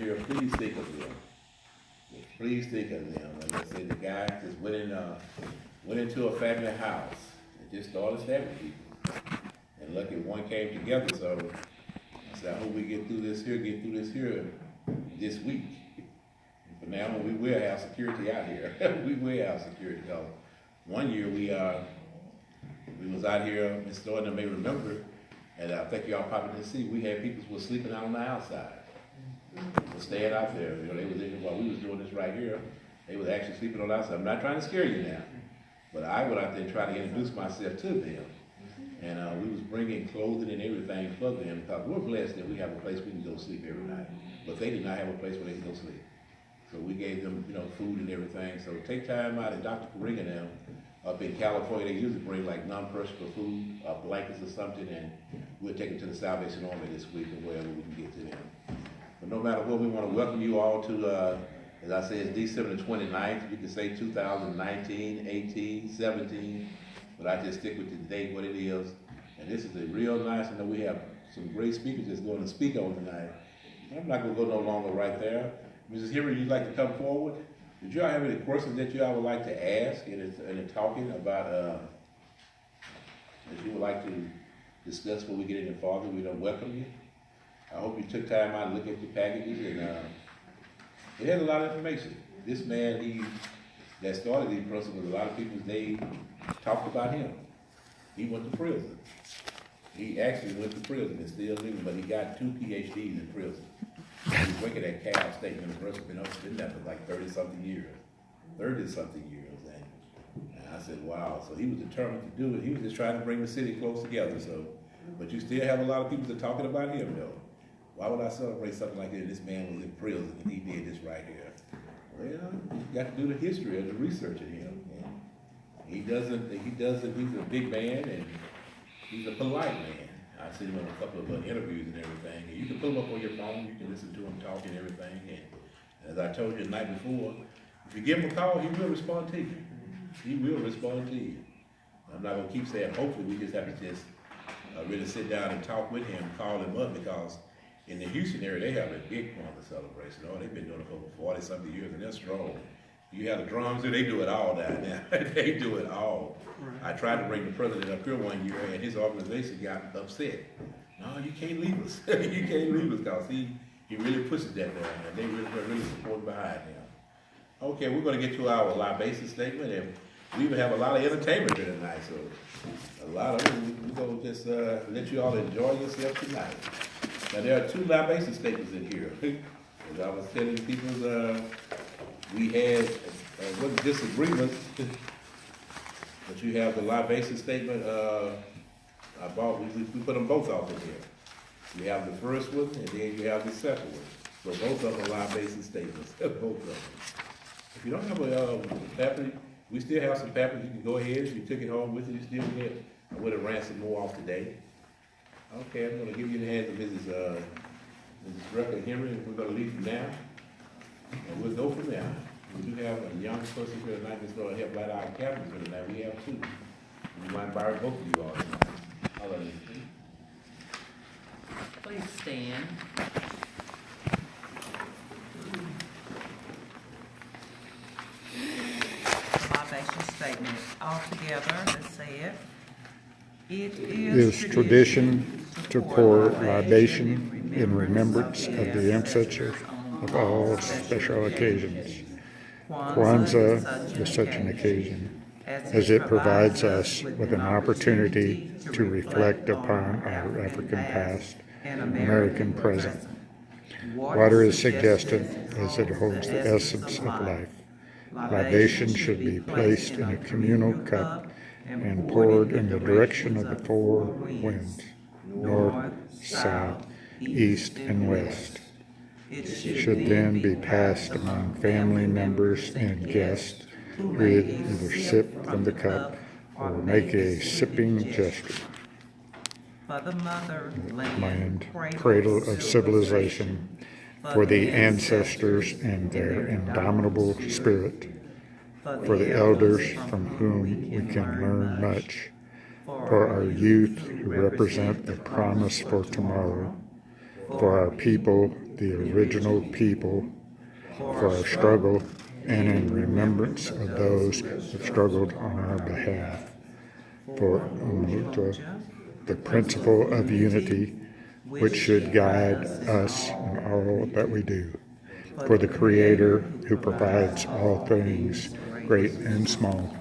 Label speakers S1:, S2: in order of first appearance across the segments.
S1: here, please think of them. Please think of them. Like I said, the guy just went into a family house and just started stabbing people. And lucky one came together, so I said, I hope we get through this here this week. And from now on, we will have security out here. We will have security. Because one year we was out here, Mr. Gordon may remember, and I think y'all probably didn't see, we had people who were sleeping out on the outside. Was staying out there. You know, they was in, while we was doing this right here, they was actually sleeping on the outside. I'm not trying to scare you now, but I went out there and tried to introduce myself to them. And we was bringing clothing and everything for them because we're blessed that we have a place we can go sleep every night. But they did not have a place where they could go sleep. So we gave them, you know, food and everything. So take time out, and Dr. Karinga and them up in California, they usually bring like non-perishable food, blankets or something, and we'll take them to the Salvation Army this week or wherever we can get to them. But no matter what, we want to welcome you all to, as I said, it's December the 29th. You can say 2019, 18, 17, but I just stick with the date, what it is. And this is a real nice, I know we have some great speakers that's going to speak on tonight. I'm not going to go no longer right there. Mrs. Henry, you'd like to come forward? Did y'all have any questions that y'all would like to ask in talking about, that you would like to discuss before we get any farther? We don't welcome you. I hope you took time out to look at your packages, and it had a lot of information. This man, that started these principles, a lot of people, they talked about him. He went to prison. He actually went to prison and still living, but he got 2 PhDs in prison. He was working at Cal State University, been there for like 30-something years. And I said, wow. So he was determined to do it. He was just trying to bring the city close together. So, but you still have a lot of people that are talking about him, though. Why would I celebrate something like that? This man was in prison and he did this right here. Well, you got to do the history of the research of him. And he's a big man and he's a polite man. I've seen him on a couple of interviews and everything. And you can put him up on your phone, you can listen to him talk and everything. And as I told you the night before, if you give him a call, he will respond to you. He will respond to you. I'm not going to keep saying hopefully, we just have to just really sit down and talk with him, call him up, because in the Houston area, they have a big Kwanzaa celebration. Oh, they've been doing it for over 40-something years, and they're strong. You have the drums there, they do it all down there. They do it all. Right. I tried to bring the president up here one year, and his organization got upset. No, you can't leave us. You can't leave us, because he really pushes that down, and they really support behind him. Okay, we're going to get to our libations statement, and we even have a lot of entertainment here tonight, so a lot of it, we're going to just let you all enjoy yourself tonight. Now, there are 2 libation statements in here. As I was telling people, we had one disagreement, but you have the libation statement. We put them both off in here. You have the first one, and then you have the second one. So both of them are libation statements, both of them. If you don't have a pamphlet, we still have some pamphlets. You can go ahead. If you took it home with you, you still get. I would have ran some more off today. Okay, I'm going to give you the hands of Mrs. Rebecca Henry, and we're going to leave from now. And we'll go from there. We do have a young person here tonight that's going to help light our cabinets here tonight. We have 2. We might borrow both of you all tonight. I'll let you.
S2: Please stand. Libation statement altogether, let's say it. It is tradition to pour libation in remembrance of the ancestors of all special occasions. Kwanzaa is such an occasion, as it provides us with an opportunity to reflect upon our African past and American present. Water is suggested as it holds the essence of life. Libation should be placed in a communal cup and poured in the direction of the 4 winds, north, south, east, and west. It should then be passed among family members and guests who either sip from the cup or make a sipping gesture. For the motherland, cradle of civilization, for the ancestors and their indomitable spirit, for the elders from whom we can learn much, for our youth who represent the promise for tomorrow, for our people, the original people for our struggle and in remembrance of those who have struggled on our behalf, for the principle of unity which should guide us in all that we do, for the Creator who provides all things, great and small.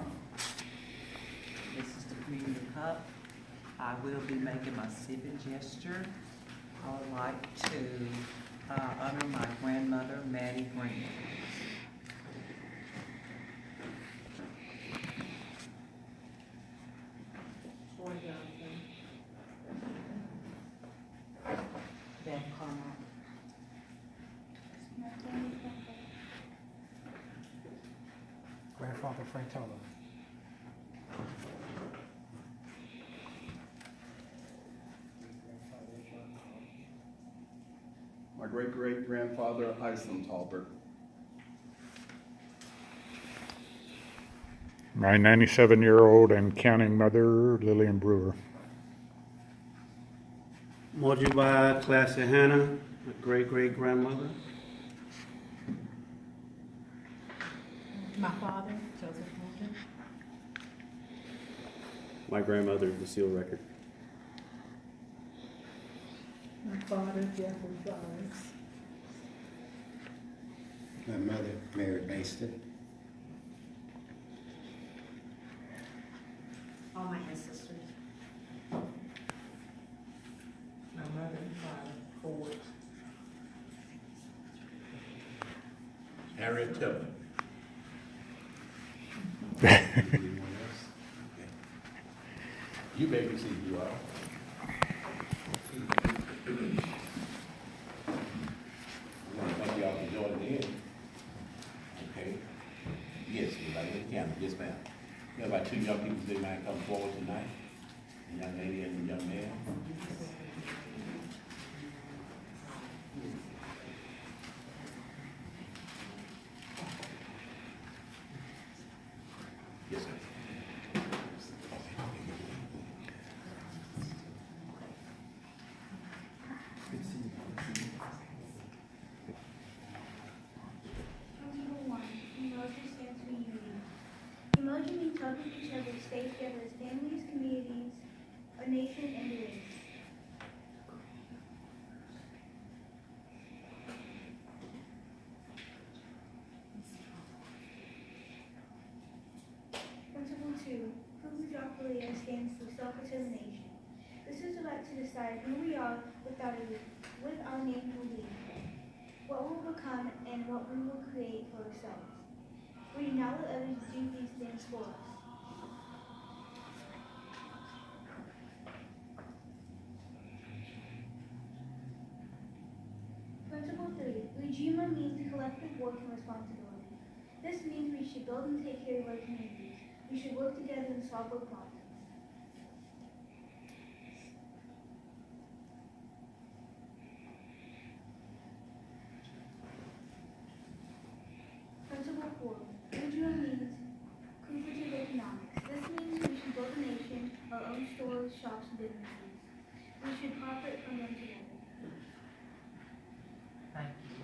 S3: This is the communion cup. I will be making my civic gesture. I would like to honor my grandmother, Mattie Green.
S4: Grandfather Frank Tolbert.
S5: My great-great-grandfather, Isom Tolbert.
S2: My 97-year-old and counting mother, Lillian Brewer.
S6: Mojuba Classy Hannah, my great-great-grandmother.
S7: My father, Joseph Morgan.
S6: My grandmother, Lucille Record.
S7: My father, Jeffrey Flowers.
S8: My mother, Mary Baston.
S7: All my ancestors. My mother and father, Ford.
S1: Harriet Tubman.
S8: Anyone else?
S1: You baby see you are. I want to thank y'all for joining in. Okay. Yes, everybody, let the camera. Yes, ma'am. We have about 2 young people that might come forward tonight. A young lady and a young man. Yes, sir.
S9: Emoji stands for unity. Emoji means helping each other stay together as families, communities, a nation, and a race. Principle 2. Prove stands for self-determination. This is the right to decide who we are with our name belief, what we will become, and what we will create for ourselves. We do not let others do these things for us. Principle 3. Ujima means collective work and responsibility. This means we should build and take care of our communities. We should work together and solve our problems. Principle 4. Ujima means cooperative economics. This means we should build a nation, our own stores, shops, and businesses. We should profit from them together.
S3: Thank you.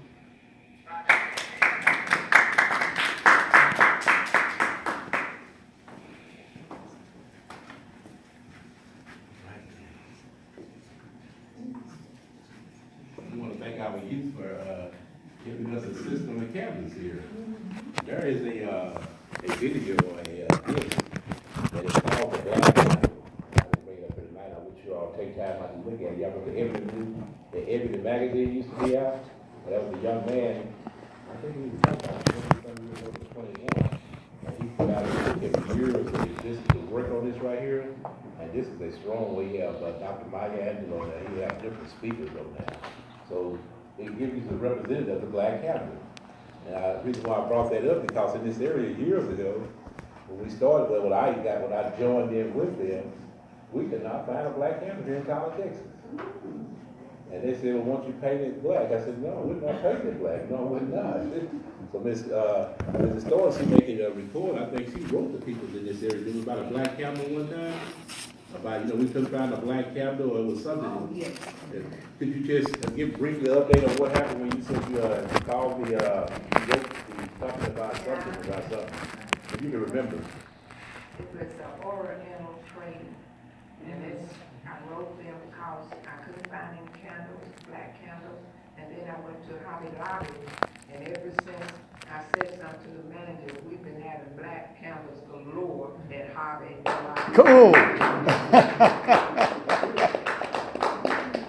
S1: We want to thank our youth for giving us a system on the campus here. There is a video or a clip that is called the Black Bible. I will bring it up here tonight. I want you all to take time out to look at it. Y'all remember the Ebony magazine used to be out? Well, that was a young man. I think he was about 20 years old, 21. And he put out a book every year of existence to work on this right here. And this is a strong way. We have Dr. Maya Angelo on there. He have different speakers on that. So it gives you the representative of the Black Cabinet. And the reason why I brought that up because in this area years ago, when we started, when I joined in with them, we could not find a Black cabinet here in College, Texas. And they said, well, won't you paint it black? I said, no, we're not painting it black. No, we're not. So Ms. Story, she making a report. I think she wrote the people in this area. There was about a Black cabinet one time. about, we couldn't find a black candle, or it was something.
S3: Oh, yes.
S1: Could you just give briefly update on what happened when you said you called the company about something? If you can remember.
S4: It was the Oriental Trading, and I wrote them because I couldn't find any candles, black candles, and then I went to Hobby Lobby, and ever since I said something to the manager, we've been having black candles galore at Hobby Lobby.
S2: Cool.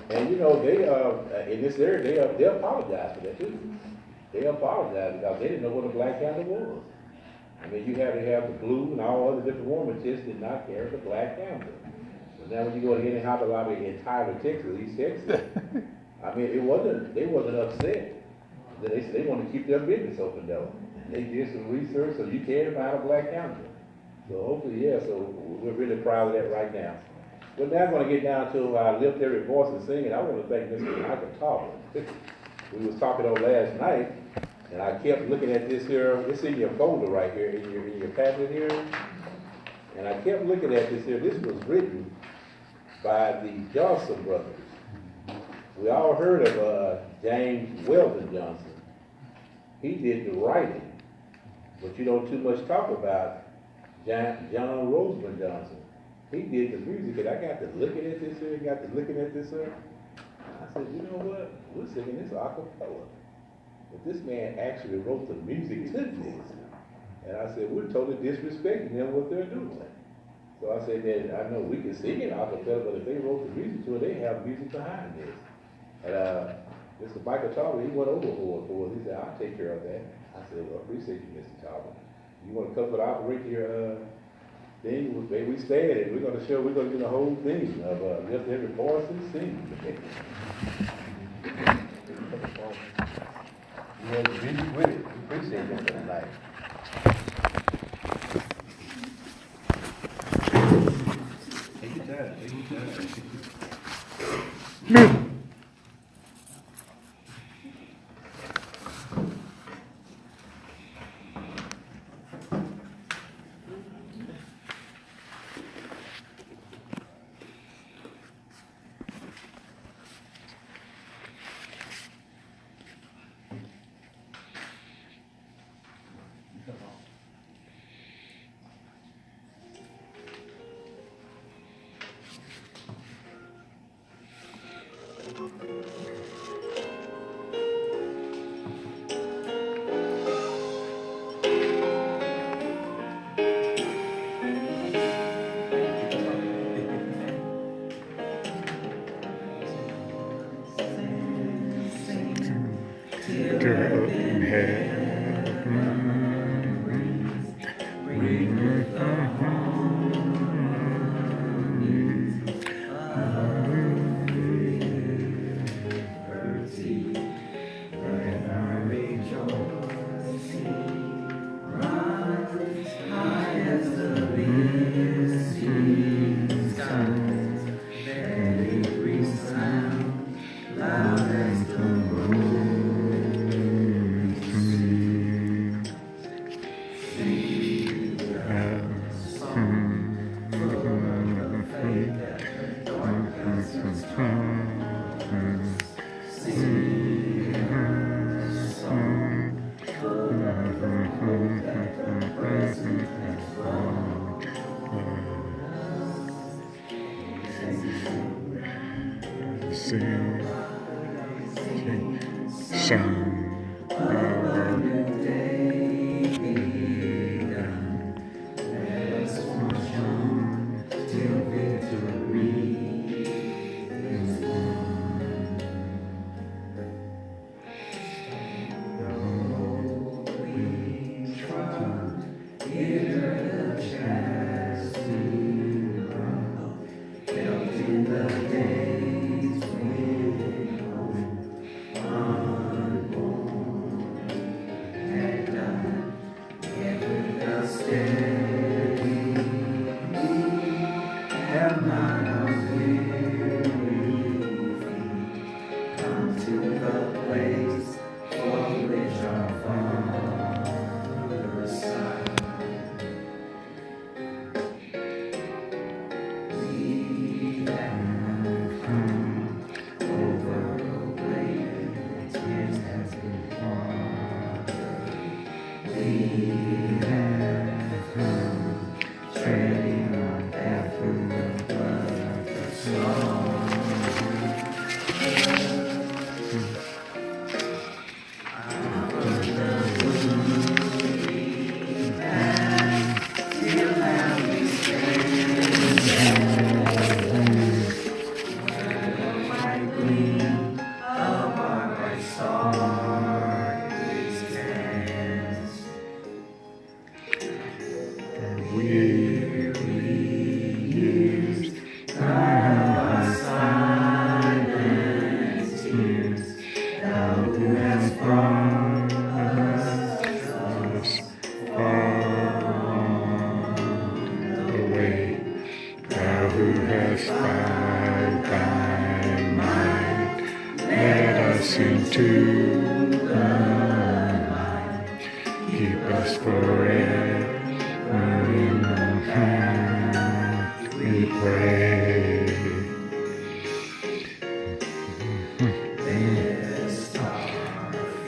S1: And they in this area they apologize for that too. They apologize because they didn't know what a black candle was. I mean, you had to have the blue and all other different warmers just did not carry the black candle. But now when you go to any Hobby Lobby in Tyler, Texas, East Texas, I mean, they wasn't upset. They said they want to keep their business open though. They did some research, so you can find a black candle. So hopefully, so we're really proud of that right now. We're now going to get down to our lift every voice and singing. I want to thank Mr. Michael Tolbert. We was talking on last night, and I kept looking at this here. It's in your folder right here, in your cabinet here. And I kept looking at this here. This was written by the Johnson brothers. We all heard of James Weldon Johnson. He did the writing, but you don't too much talk about John Roseman Johnson. He did the music, and I got to looking at this here, I said, you know what? We're singing this a cappella. But this man actually wrote the music to this. And I said, we're totally disrespecting them what they're doing. So I said that I know we can sing it a cappella, but if they wrote the music to it, they have music behind this. And Mr. Michael Tolbert, he went overboard for us. He said, I'll take care of that. I said, well, I appreciate you, Mr. Tolbert. You want to come and operate your thing? Maybe we stand it. We're going to do the whole thing of lift every voice and sing. You had to be with it. We appreciate that tonight. Take your time.
S2: To open heaven.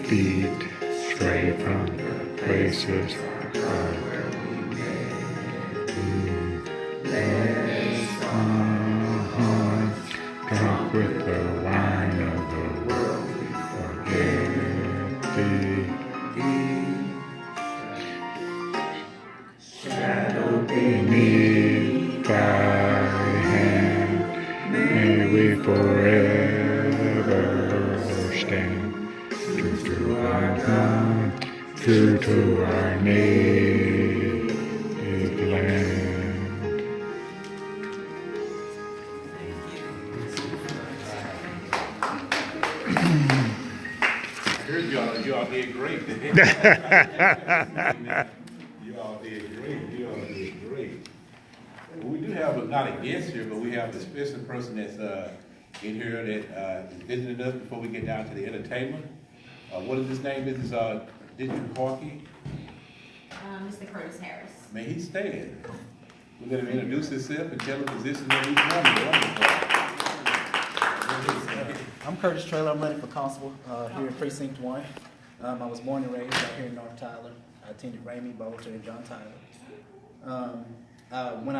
S2: feet straight from the places where we drunk with the wine of the world, we forget thee. Shadow beneath thy hand, may we forever stand true to our home, true to our native land.
S1: I heard y'all did great. You all did great. Well, we do have not a guest here, but we have a special person that's in here that is visiting us before we get down to the entertainment. What is his name? This is District Parky.
S10: Mr. Curtis Harris.
S1: Man, he's staying. We're going to introduce himself and tell the position that he's running.
S11: I'm Curtis Traylor. I'm running for constable here in Precinct 1. I was born and raised out here in North Tyler. I attended Ramey, Bolter, and John Tyler. When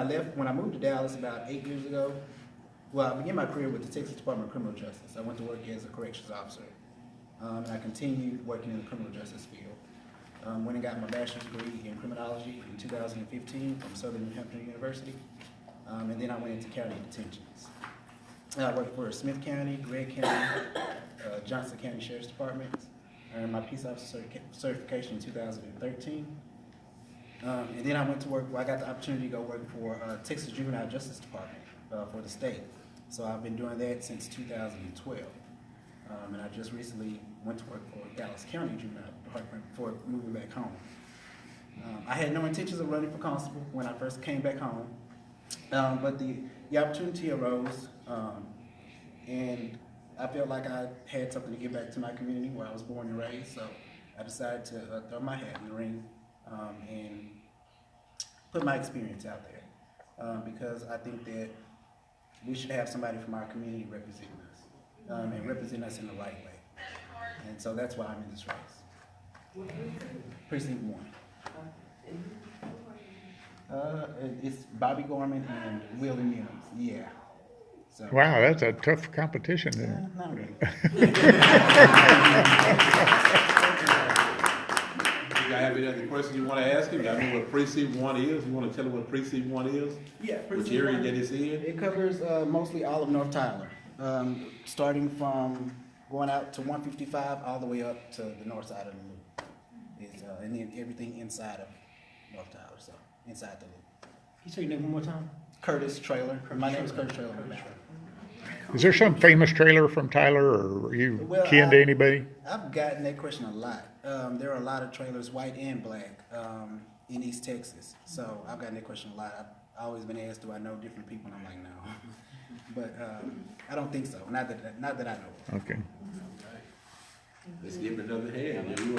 S11: I moved to Dallas about 8 years ago, well, I began my career with the Texas Department of Criminal Justice. I went to work as a corrections officer, and I continued working in the criminal justice field. Went and got my bachelor's degree in criminology in 2015 from Southern New Hampshire University, and then I went into county detentions. I worked for Smith County, Gregg County, Johnson County Sheriff's Department. I earned my peace officer certification in 2013. And then I went to work, I got the opportunity to go work for Texas Juvenile Justice Department for the state. So I've been doing that since 2012. And I just recently went to work for Dallas County Juvenile Department before moving back home. I had no intentions of running for constable when I first came back home, but the opportunity arose, and I felt like I had something to give back to my community where I was born and raised, so I decided to throw my hat in the ring and put my experience out there, because I think that we should have somebody from our community representing us, and represent us in the right way. And so that's why I'm in this race. Precinct 1. It's Bobby Gorman and Willie Mims. Yeah. So,
S2: Wow, that's a tough competition there.
S11: not really.
S1: You have any other questions you want to ask him? I know what Precinct 1 is. You want to tell him what Precinct 1 is?
S11: Yeah,
S1: Which area that it's in?
S11: It covers mostly all of North Tyler, starting from going out to 155 all the way up to the north side of the loop. And then everything inside of North Tyler, so inside the loop.
S8: Can you say your name one more time?
S11: Curtis Traylor. My name is Curtis Traylor.
S2: Is there some famous trailer from Tyler, or are you kin to anybody?
S11: I've gotten that question a lot. There are a lot of trailers, white and black, in East Texas. So I've gotten that question a lot. I've always been asked, do I know different people? And I'm like, no. But I don't think so. Not that I know of.
S2: Okay.
S1: Let's give it another hand. You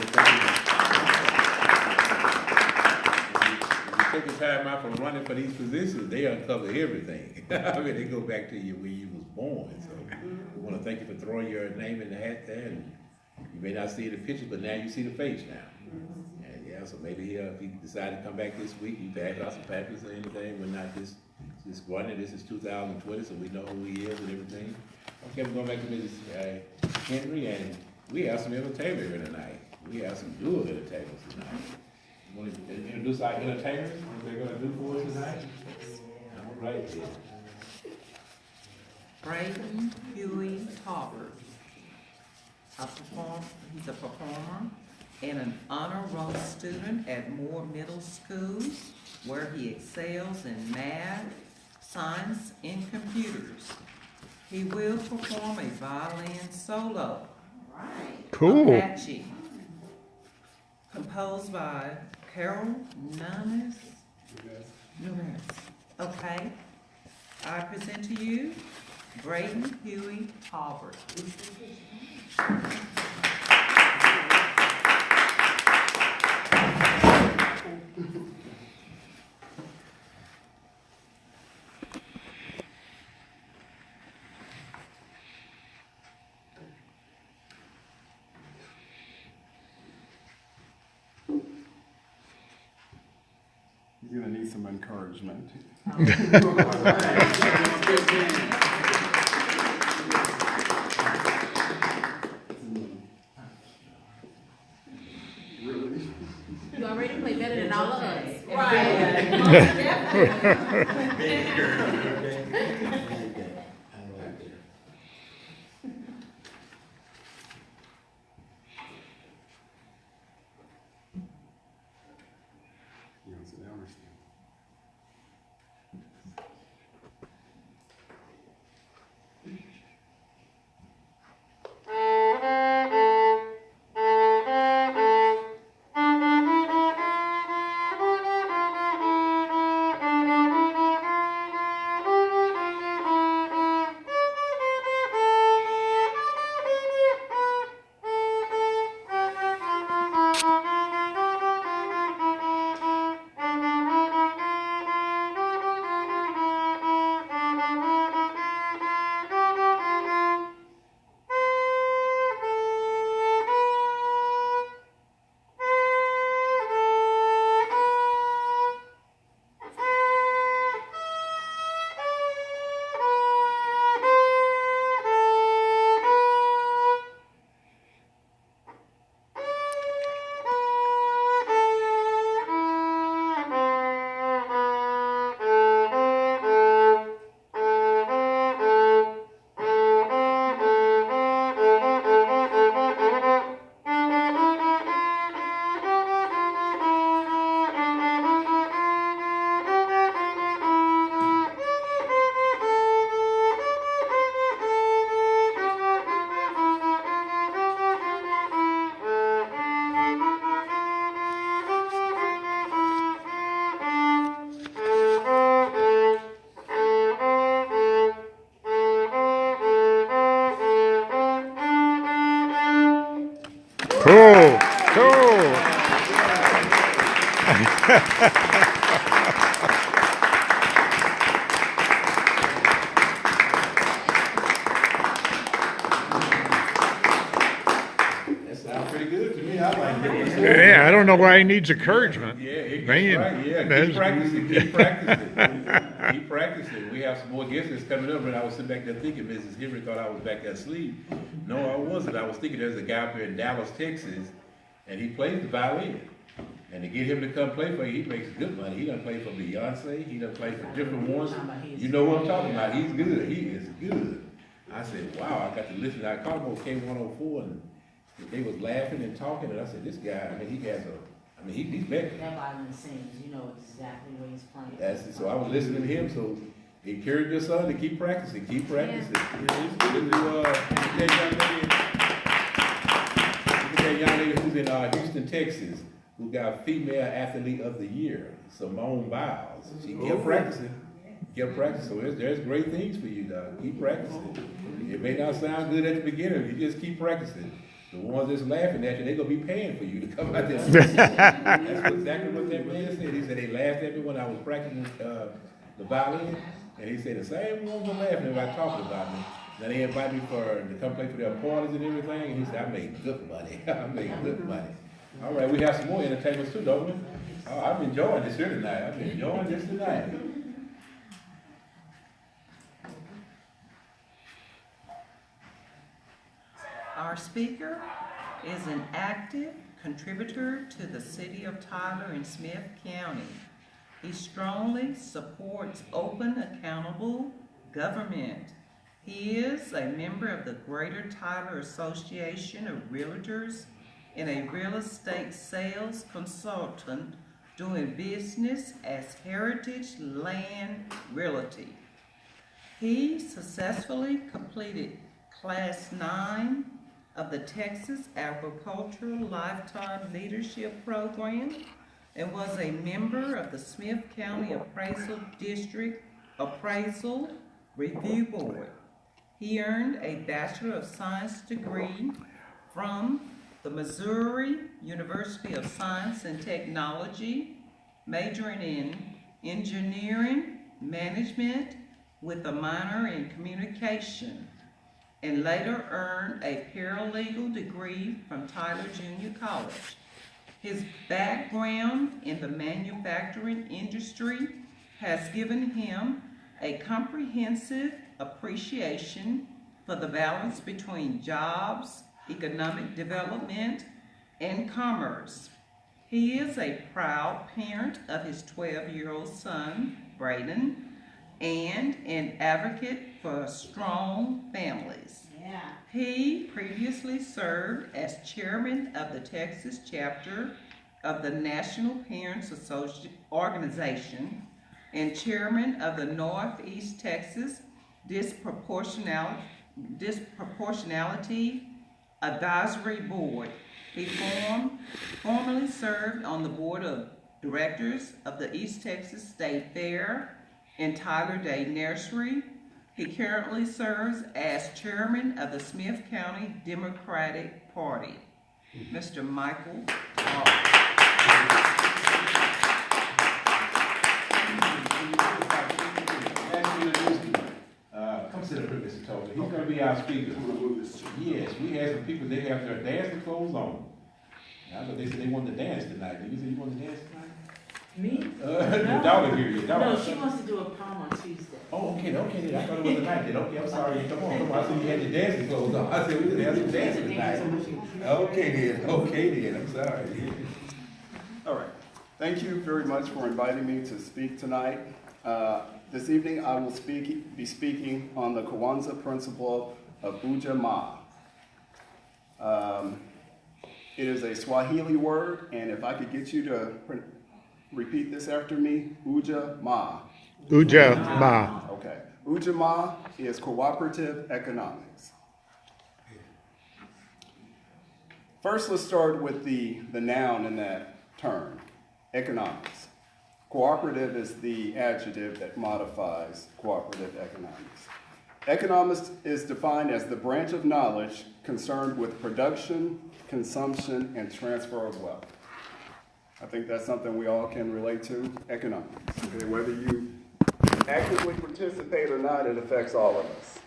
S1: take the time out from running for these positions, they uncover everything. I mean, they go back to you when you was born. So we want to thank you for throwing your name in the hat there. And you may not see the picture, but now you see the face now. And yeah, so maybe if he decide to come back this week, you pass out some papers or anything. We're not just running. This is 2020, so we know who he is and everything. Okay, we're going back to Mrs. Henry, and we have some entertainment here tonight. We have some dual entertainers tonight. You want to introduce our entertainers? What they're going to do for us tonight? All right, then.
S3: Braden Huey Tolbert. He's a performer and an honor roll student at Moore Middle School, where he excels in math, science, and computers. He will perform a violin solo.
S2: Cool.
S3: Apache, composed by Carol Nunes. Okay. I present to you Braden Huey Tolbert.
S5: some encouragement.
S10: You already play better than all of us.
S2: Cool, cool.
S1: That sounds pretty good to me. I like it.
S2: Yeah, I don't know why he needs encouragement.
S1: Yeah, it
S2: Man,
S1: gets right. Yeah,
S2: that's-
S1: keep practicing. Keep practicing. Keep practicing. We have some more guests that's coming up, and I was sitting back there thinking, Mrs. Henry thought I was back there asleep. No, I wasn't. I was thinking there's a guy up here in Dallas, Texas, and he plays the violin. And to get him to come play for you, he makes good money. He done played for Beyonce. He done played for different ones. You know what I'm talking about. He's good. He is good. I said, wow, I got to listen. I called him on K104, and they was laughing and talking, and I said, this guy, I mean, he has a, I mean, he's better.
S10: That violin sings, you know exactly what he's playing.
S1: That's it. So I was listening to him, so encourage your son to keep practicing, keep practicing. Look at that young lady who's in Houston, Texas, who got Female Athlete of the Year, Simone Biles. She kept practicing. Kept practicing. So there's great things for you, dog. Keep practicing. It may not sound good at the beginning, you just keep practicing. The ones that's laughing at you, they're gonna be paying for you to come out there. That's exactly what that man said. He said they laughed at me when I was practicing the violin, and he said the same ones were laughing if I talked about me. Now they invite me to come play for their parties and everything, and he said I made good money. I made good money. All right, we have some more entertainments too, don't we? Oh, I'm enjoying this here tonight. I'm enjoying this tonight.
S3: Our speaker is an active contributor to the city of Tyler in Smith County. He strongly supports open, accountable government. He is a member of the Greater Tyler Association of Realtors and a real estate sales consultant doing business as Heritage Land Realty. He successfully completed Class 9 of the Texas Agricultural Lifetime Leadership Program and was a member of the Smith County Appraisal District Appraisal Review Board. He earned a Bachelor of Science degree from the Missouri University of Science and Technology, majoring in engineering management with a minor in communication, and later earned a paralegal degree from Tyler Junior College. His background in the manufacturing industry has given him a comprehensive appreciation for the balance between jobs, economic development, and commerce. He is a proud parent of his 12-year-old son, Braden, and an advocate for strong families.
S10: Yeah.
S3: He previously served as chairman of the Texas chapter of the National Parents Organization and chairman of the Northeast Texas Disproportionality Advisory Board. He formerly served on the board of directors of the East Texas State Fair and Tyler Day Nursery. He currently serves as chairman of the Smith County Democratic Party. Mr. Michael Tolbert.
S1: Come sit up here, Mr. Tolbert. He's gonna be our speaker. Yes, we had some people, they have their dancing clothes on. I thought they said they wanted to dance tonight. Did you say you wanted to dance tonight?
S10: Me?
S1: Your daughter here, your daughter.
S10: No, she wants to do a prom on Tuesday.
S1: Oh, okay, then. I thought it was tonight then. Okay, I'm sorry. Come on. I said you had the dancing clothes on. I said we didn't have some dancing tonight. Okay then. I'm sorry.
S5: All right. Thank you very much for inviting me to speak tonight. This evening I will be speaking on the Kwanzaa principle of ujamaa. It is a Swahili word, and if I could get you to repeat this after me, ujamaa.
S2: Ujamaa.
S5: Okay. Ujamaa is cooperative economics. First, let's start with the noun in that term, economics. Cooperative is the adjective that modifies cooperative economics. Economics is defined as the branch of knowledge concerned with production, consumption, and transfer of wealth. I think that's something we all can relate to, economics. Okay? Whether you actively participate or not, it affects all of us.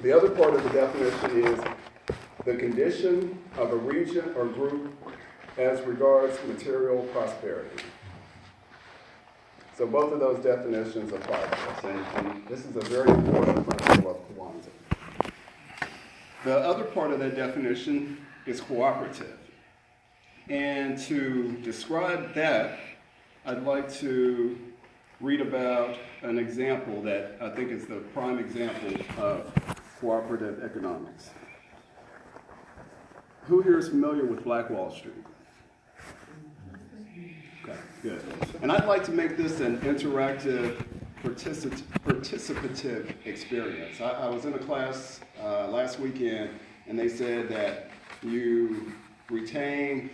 S5: The other part of the definition is the condition of a region or group as regards material prosperity. So both of those definitions apply to us, and this is a very important principle of Kwanzaa. The other part of that definition is cooperative. And to describe that, I'd like to read about an example that I think is the prime example of cooperative economics. Who here is familiar with Black Wall Street? Okay, good. And I'd like to make this an interactive, participative experience. I was in a class last weekend, and they said that you retain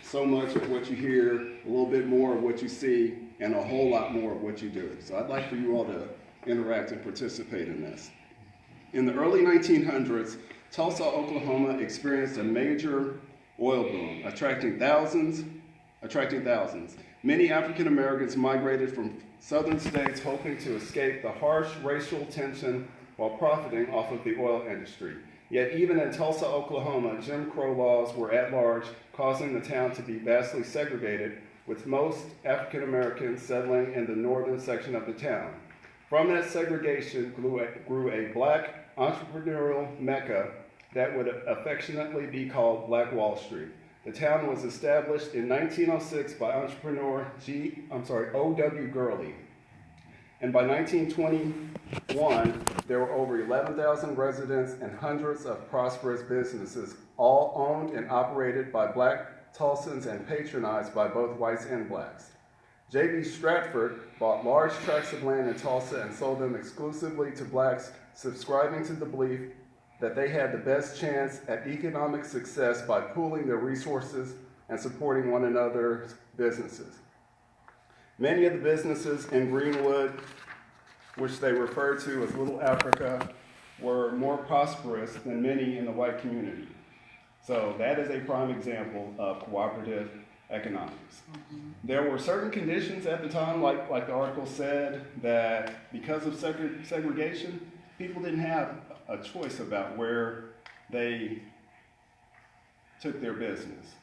S5: so much of what you hear, a little bit more of what you see, and a whole lot more of what you do. So I'd like for you all to interact and participate in this. In the early 1900s, Tulsa, Oklahoma experienced a major oil boom, attracting thousands. Many African Americans migrated from southern states hoping to escape the harsh racial tension while profiting off of the oil industry. Yet even in Tulsa, Oklahoma, Jim Crow laws were at large, causing the town to be vastly segregated, with most African Americans settling in the northern section of the town. From that segregation grew a black entrepreneurial mecca that would affectionately be called Black Wall Street. The town was established in 1906 by entrepreneur O.W. Gurley. And by 1921, there were over 11,000 residents and hundreds of prosperous businesses, all owned and operated by Black Tulsans and patronized by both whites and blacks. J.B. Stratford bought large tracts of land in Tulsa and sold them exclusively to blacks, subscribing to the belief that they had the best chance at economic success by pooling their resources and supporting one another's businesses. Many of the businesses in Greenwood, which they referred to as Little Africa, were more prosperous than many in the white community. So that is a prime example of cooperative economics. There were certain conditions at the time, like the article said, that because of segregation, people didn't have a choice about where they took their business.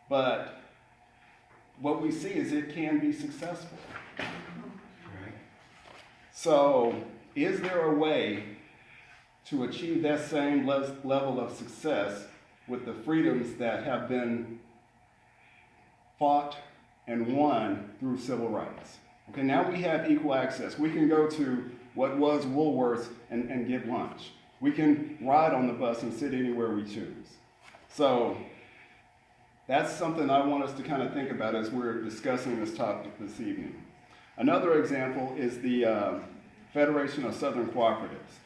S5: but what we see is it can be successful. So, is there a way to achieve that same level of success with the freedoms that have been fought and won through civil rights? Okay, now we have equal access. We can go to what was Woolworths and get lunch. We can ride on the bus and sit anywhere we choose. So that's something I want us to kind of think about as we're discussing this topic this evening. Another example is the Federation of Southern Cooperatives.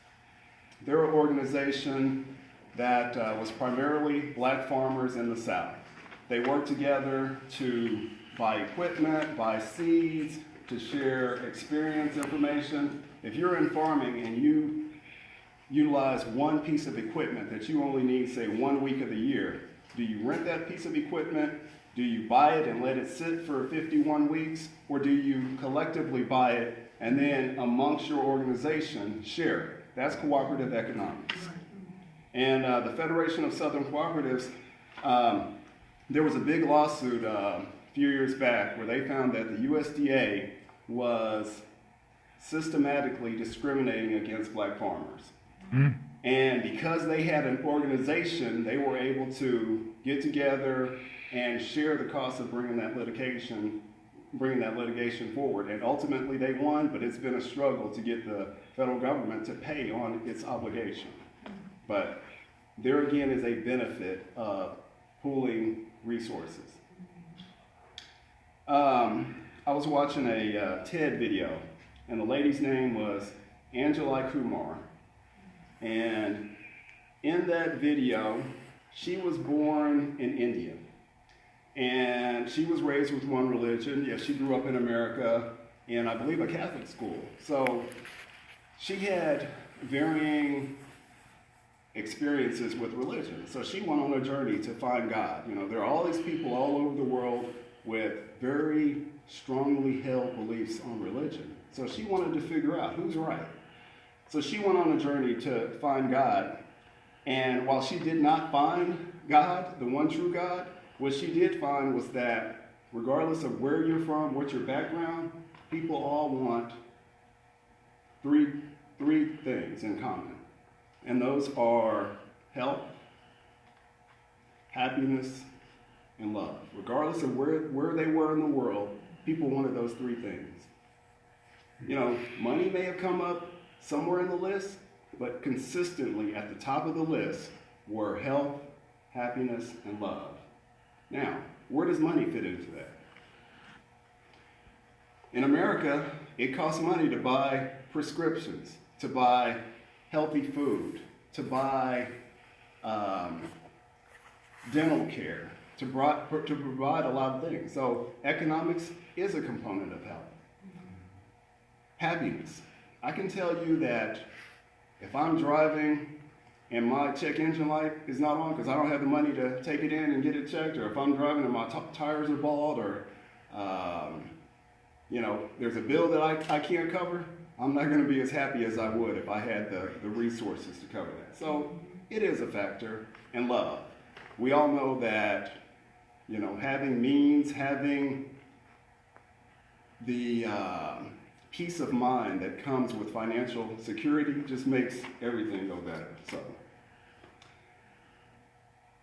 S5: They're an organization that was primarily black farmers in the South. They work together to buy equipment, buy seeds, to share experience information. If you're in farming and you utilize one piece of equipment that you only need, say, 1 week of the year, do you rent that piece of equipment? Do you buy it and let it sit for 51 weeks? Or do you collectively buy it and then amongst your organization share it? That's cooperative economics. And the Federation of Southern Cooperatives, there was a big lawsuit a few years back where they found that the USDA was systematically discriminating against black farmers. And because they had an organization, they were able to get together and share the cost of bringing that litigation forward. And ultimately they won, but it's been a struggle to get the federal government to pay on its obligation. But there again is a benefit of pooling resources. I was watching a TED video, and the lady's name was Angela Kumar. And in that video, she was born in India. And she was raised with one religion. Yes, she grew up in America in, I believe, a Catholic school. So she had varying experiences with religion. So she went on a journey to find God. You know, there are all these people all over the world with very strongly held beliefs on religion. So she wanted to figure out who's right. So she went on a journey to find God. And while she did not find God, the one true God, what she did find was that regardless of where you're from, what's your background, people all want three things in common. And those are health, happiness, and love. Regardless of where they were in the world, people wanted those three things. You know, money may have come up somewhere in the list, but consistently at the top of the list were health, happiness, and love. Now, where does money fit into that? In America, it costs money to buy prescriptions, to buy healthy food, to buy dental care, to provide a lot of things. So economics is a component of health. Happiness. I can tell you that if I'm driving and my check engine light is not on because I don't have the money to take it in and get it checked, or if I'm driving and my tires are bald, or you know, there's a bill that I can't cover, I'm not going to be as happy as I would if I had the resources to cover that. So it is a factor. And love. We all know that, you know, having means, having the peace of mind that comes with financial security just makes everything go better. So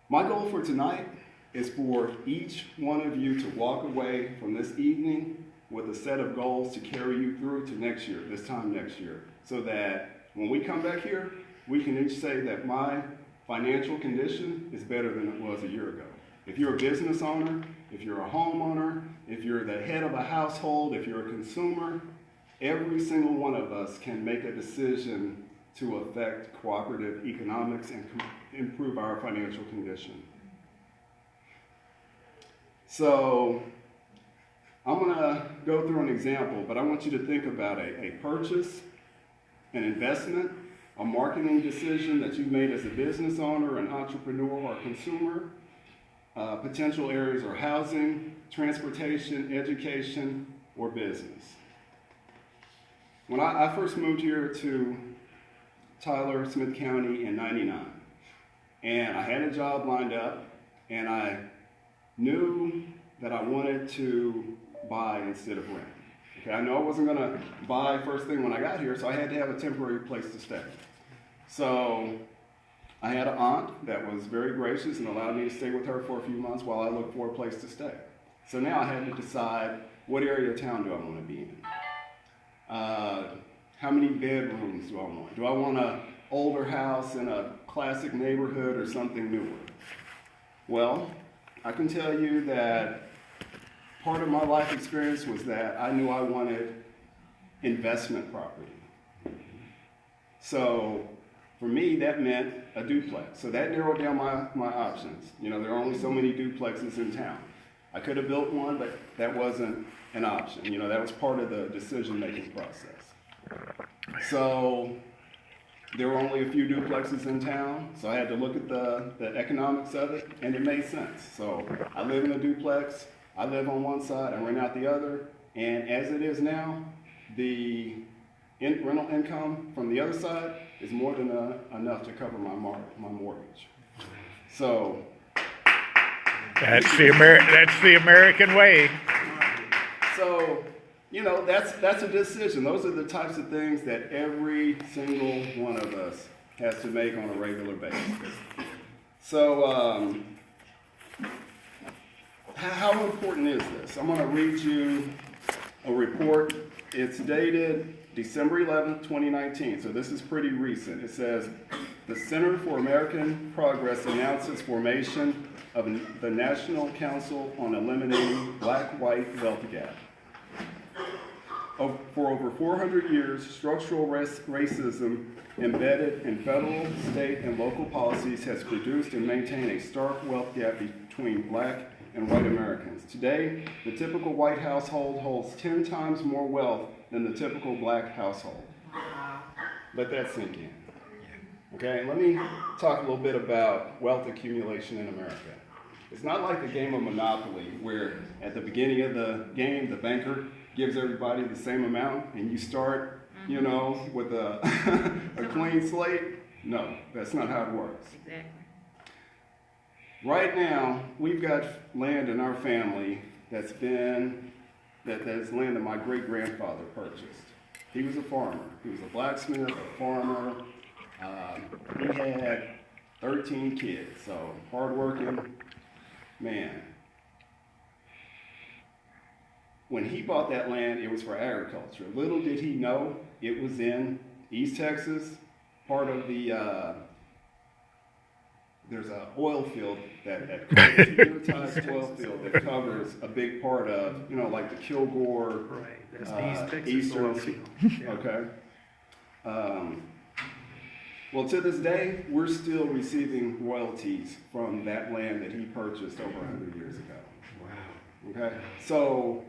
S5: my goal for tonight is for each one of you to walk away from this evening with a set of goals to carry you through to next year, this time next year, so that when we come back here, we can each say that my financial condition is better than it was a year ago. If you're a business owner, if you're a homeowner, if you're the head of a household, if you're a consumer, every single one of us can make a decision to affect cooperative economics and improve our financial condition. So I'm going to go through an example, but I want you to think about a purchase, an investment, a marketing decision that you've made as a business owner, an entrepreneur, or consumer. Potential areas are housing, transportation, education, or business. When I first moved here to Tyler, Smith County in '99, and I had a job lined up, and I knew that I wanted to buy instead of rent. Okay, I know I wasn't gonna buy first thing when I got here, so I had to have a temporary place to stay. So I had an aunt that was very gracious and allowed me to stay with her for a few months while I looked for a place to stay. So now I had to decide, what area of town do I want to be in? How many bedrooms do I want? Do I want an older house in a classic neighborhood or something newer? Well, I can tell you that part of my life experience was that I knew I wanted investment property. So for me, that meant a duplex. So that narrowed down my options. You know, there are only so many duplexes in town. I could have built one, but that wasn't an option. You know, that was part of the decision-making process. So there were only a few duplexes in town, so I had to look at the economics of it, and it made sense. So I live in a duplex, I live on one side, I rent out the other, and as it is now, the rental income from the other side is more than enough to cover my mortgage. So
S2: That's the American way.
S5: So, you know, that's a decision. Those are the types of things that every single one of us has to make on a regular basis. So, how important is this? I'm going to read you a report. It's dated December 11th, 2019, so this is pretty recent. It says, the Center for American Progress announces formation of the National Council on Eliminating Black-White Wealth Gap. For over 400 years, structural racism embedded in federal, state, and local policies has produced and maintained a stark wealth gap between black and white Americans. Today, the typical white household holds 10 times more wealth than the typical black household. Let that sink in. Okay, let me talk a little bit about wealth accumulation in America. It's not like the game of Monopoly where at the beginning of the game, the banker gives everybody the same amount and you start, you know, with a clean slate. No, that's not how it works.
S10: Exactly.
S5: Right now, we've got land in our family that's land that my great-grandfather purchased. He was a farmer. He was a blacksmith, a farmer. He had 13 kids, so hardworking man. When he bought that land, it was for agriculture. Little did he know it was in East Texas, part of the, there's an oil field that covers, a unitized oil field that covers a big part of, you know, like the Kilgore,
S8: Right, that's the East Texas
S5: Eastern,
S8: oil field.
S5: okay. Well, to this day, we're still receiving royalties from that land that he purchased over 100 years ago. Wow. Okay, so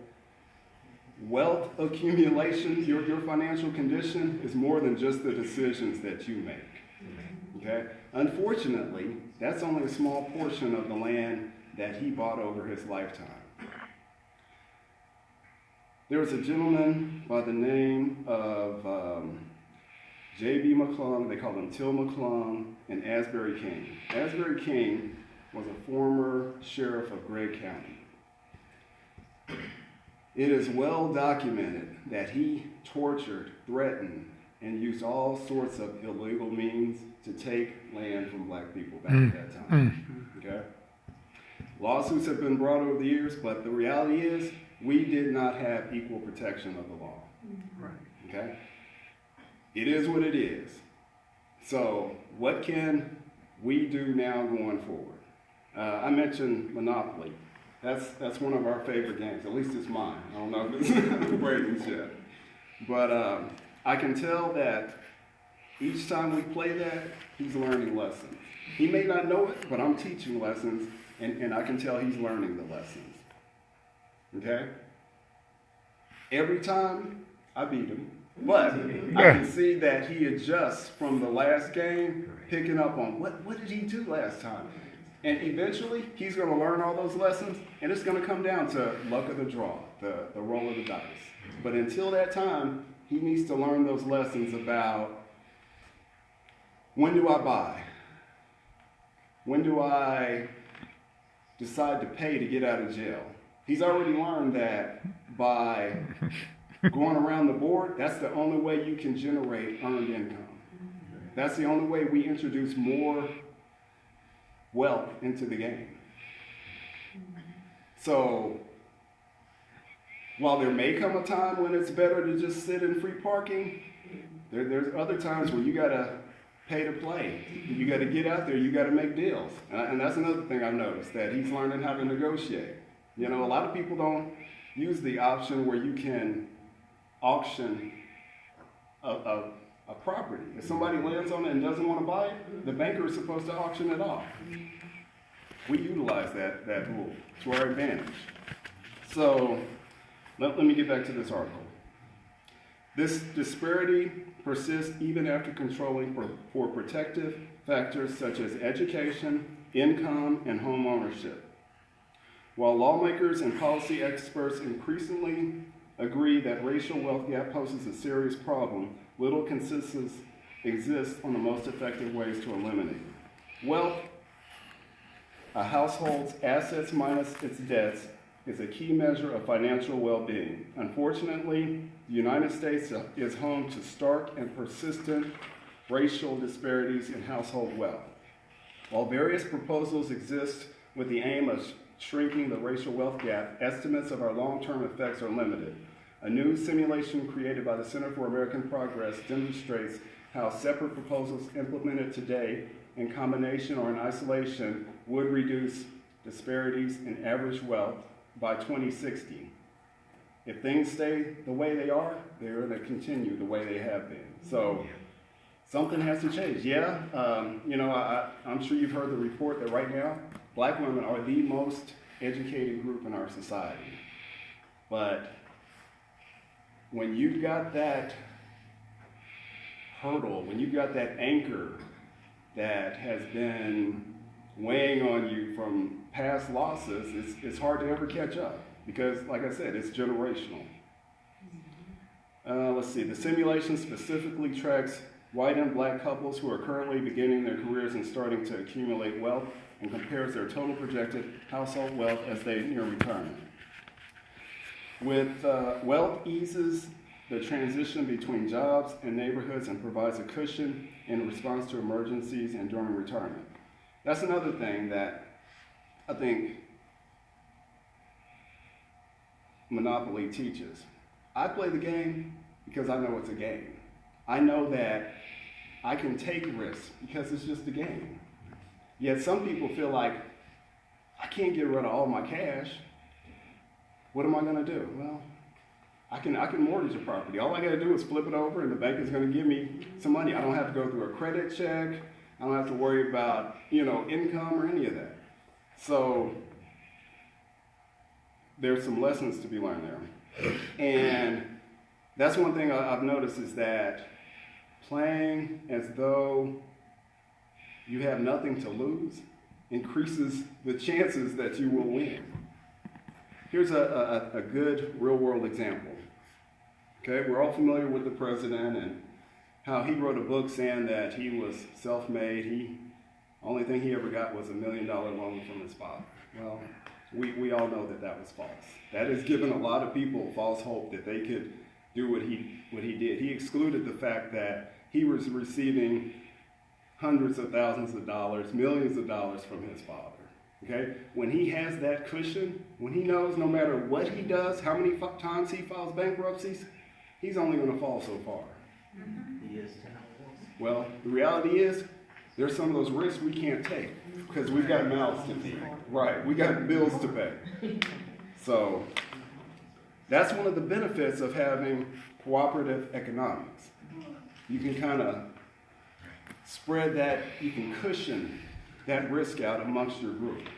S5: wealth accumulation, your financial condition is more than just the decisions that you make. Okay, unfortunately, that's only a small portion of the land that he bought over his lifetime. There was a gentleman by the name of J.B. McClung, they called him Till McClung, and Asbury King. Asbury King was a former sheriff of Gregg County. It is well documented that he tortured, threatened, and used all sorts of illegal means to take land from black people back at that time. Okay? Lawsuits have been brought over the years, but the reality is we did not have equal protection of the law.
S8: Right.
S5: Okay? It is what it is. So what can we do now going forward? I mentioned Monopoly. That's one of our favorite games. At least it's mine. I don't know if it's Braden's yet. But I can tell that each time we play that, he's learning lessons. He may not know it, but I'm teaching lessons, and I can tell he's learning the lessons. Okay? Every time, I beat him. But I can see that he adjusts from the last game, picking up on what did he do last time? And eventually, he's going to learn all those lessons, and it's going to come down to luck of the draw, the roll of the dice. But until that time, he needs to learn those lessons about when do I buy? When do I decide to pay to get out of jail. He's already learned that by going around the board, that's the only way you can generate earned income. That's the only way we introduce more wealth into the game. So, while there may come a time when it's better to just sit in free parking, there's other times where you gotta pay to play. You gotta get out there, you gotta make deals. And that's another thing I've noticed, that he's learning how to negotiate. You know, a lot of people don't use the option where you can auction a property. If somebody lands on it and doesn't want to buy it, the banker is supposed to auction it off. We utilize that rule to our advantage. So let me get back to this article. This disparity persists even after controlling for protective factors such as education, income, and home ownership. While lawmakers and policy experts increasingly agree that racial wealth gap poses a serious problem, little consensus exists on the most effective ways to eliminate it. Wealth, a household's assets minus its debts, is a key measure of financial well-being. Unfortunately, the United States is home to stark and persistent racial disparities in household wealth. While various proposals exist with the aim of shrinking the racial wealth gap, estimates of our long-term effects are limited. A new simulation created by the Center for American Progress demonstrates how separate proposals implemented today in combination or in isolation would reduce disparities in average wealth by 2060. If things stay the way they are, they're going to continue the way they have been. So something has to change. I'm sure you've heard the report that right now, Black women are the most educated group in our society. But when you've got that hurdle, when you've got that anchor that has been weighing on you from past losses, it's hard to ever catch up because, like I said, it's generational. Let's see, the simulation specifically tracks white and Black couples who are currently beginning their careers and starting to accumulate wealth and compares their total projected household wealth as they near retirement. With wealth eases the transition between jobs and neighborhoods and provides a cushion in response to emergencies and during retirement. That's another thing that I think Monopoly teaches. I play the game because I know it's a game. I know that I can take risks because it's just a game. Yet some people feel like, I can't get rid of all my cash. What am I going to do? Well, I can mortgage a property. All I got to do is flip it over and the bank is going to give me some money. I don't have to go through a credit check. I don't have to worry about, income or any of that. So there's some lessons to be learned there. And that's one thing I've noticed is that playing as though you have nothing to lose increases the chances that you will win. Here's a good real-world example. Okay, we're all familiar with the president and how he wrote a book saying that he was self-made. Only thing he ever got was $1 million loan from his father. Well, we all know that was false. That has given a lot of people false hope that they could do what he did. He excluded the fact that he was receiving hundreds of thousands of dollars, millions of dollars from his father. Okay? When he has that cushion, when he knows no matter what he does, how many times he files bankruptcies, he's only going to fall so far.
S6: Yes.
S5: Well, the reality is, there's some of those risks we can't take because we've got mouths to feed. Right, we got bills to pay. So that's one of the benefits of having cooperative economics. You can kind of spread that, you can cushion that risk out amongst your group.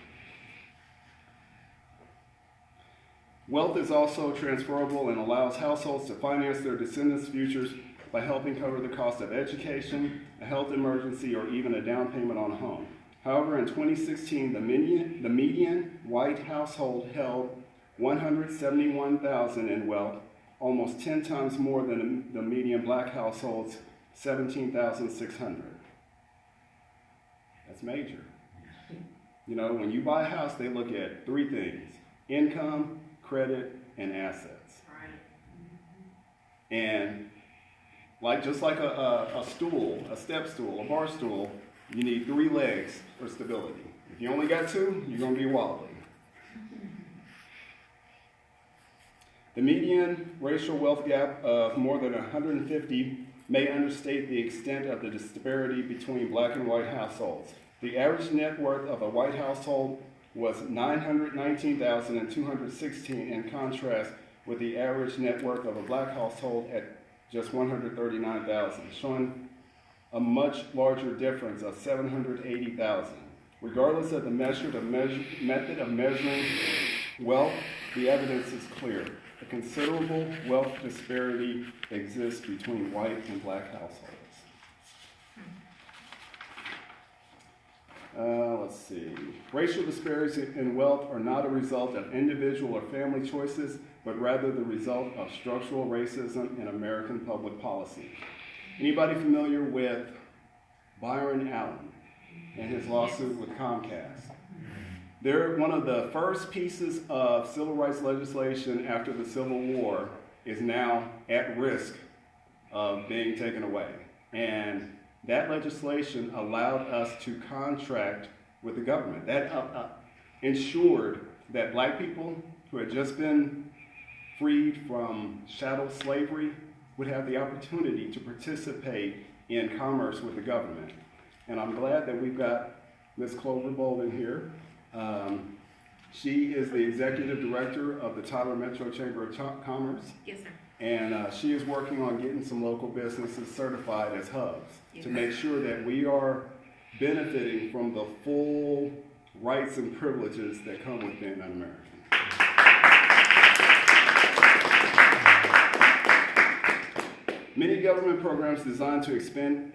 S5: Wealth is also transferable and allows households to finance their descendants' futures by helping cover the cost of education, a health emergency, or even a down payment on a home. However, in 2016, the median white household held $171,000 in wealth, almost 10 times more than the median Black household's $17,600. That's major. You know, when you buy a house, they look at three things: income, credit, and assets. And just like a stool, a step stool, a bar stool, you need three legs for stability. If you only got two, you're going to be wobbly. The median racial wealth gap of more than 150 may understate the extent of the disparity between black and white households. The average net worth of a white household was $919,216 in contrast with the average net worth of a black household at just $139,000, showing a much larger difference of $780,000. Regardless of the method of measuring wealth, the evidence is clear. A considerable wealth disparity exists between white and black households. Let's see. Racial disparities in wealth are not a result of individual or family choices, but rather the result of structural racism in American public policy. Anybody familiar with Byron Allen and his lawsuit with Comcast? They're one of the first pieces of civil rights legislation after the Civil War is now at risk of being taken away. And that legislation allowed us to contract with the government. That ensured that black people who had just been freed from chattel slavery would have the opportunity to participate in commerce with the government. And I'm glad that we've got Ms. Clover Bolden here. She is the executive director of the Tyler Metro Chamber of Commerce.
S10: Yes, sir.
S5: And she is working on getting some local businesses certified as hubs to make sure that we are benefiting from the full rights and privileges that come with being an American. Many government programs designed to expand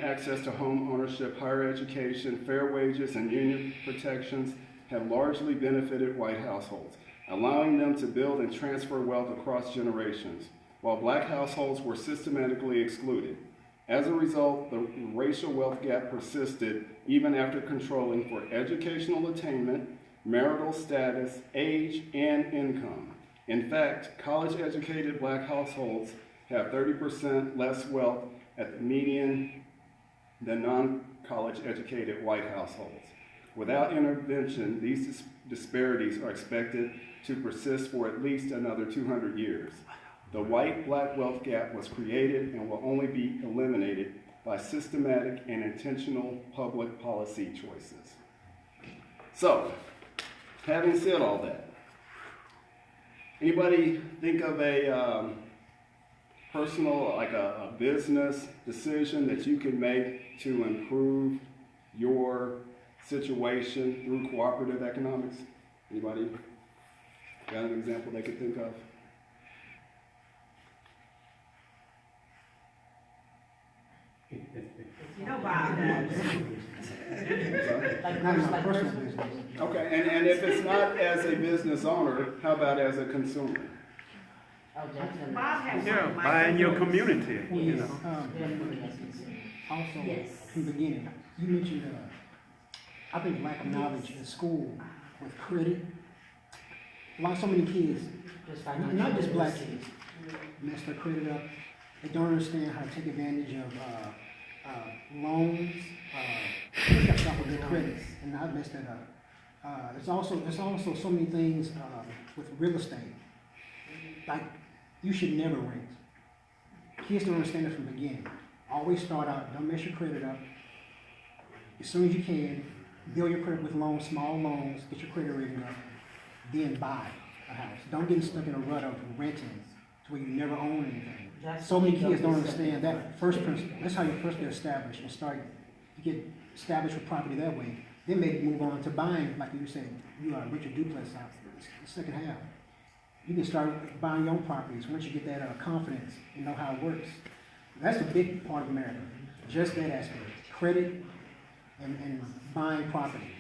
S5: access to home ownership, higher education, fair wages, and union protections have largely benefited white households, allowing them to build and transfer wealth across generations, while black households were systematically excluded. As a result, the racial wealth gap persisted even after controlling for educational attainment, marital status, age, and income. In fact, college-educated black households have 30% less wealth at the median than non-college educated white households. Without intervention, these disparities are expected to persist for at least another 200 years. The white-black wealth gap was created and will only be eliminated by systematic and intentional public policy choices. So, having said all that, anybody think of a personal, like a business decision that you can make to improve your situation through cooperative economics? Anybody got an example they could think of?
S8: Not in my personal business.
S5: Okay, and if it's not as a business owner, how about as a consumer?
S6: Yeah, buying your community, you know.
S8: Also, from the beginning, you mentioned, I think lack of knowledge in school with credit. So many kids, not just black kids, mess their credit up. They don't understand how to take advantage of loans. They got stuff with their credits and not mess that up. There's also so many things with real estate. Like, you should never rent. Kids don't understand it from the beginning. Always start out, don't mess your credit up. As soon as you can, build your credit with loans, small loans, get your credit rating up, then buy a house. Don't get stuck in a rut of renting to where you never own anything. So many kids don't understand that first principle. That's how you first get established and start, you get established with property that way. Then maybe move on to buying, like you said, you are Richard Duplex house, the second half. You can start buying your own properties once you get that confidence and know how it works. That's a big part of America, just that aspect, credit and buying properties.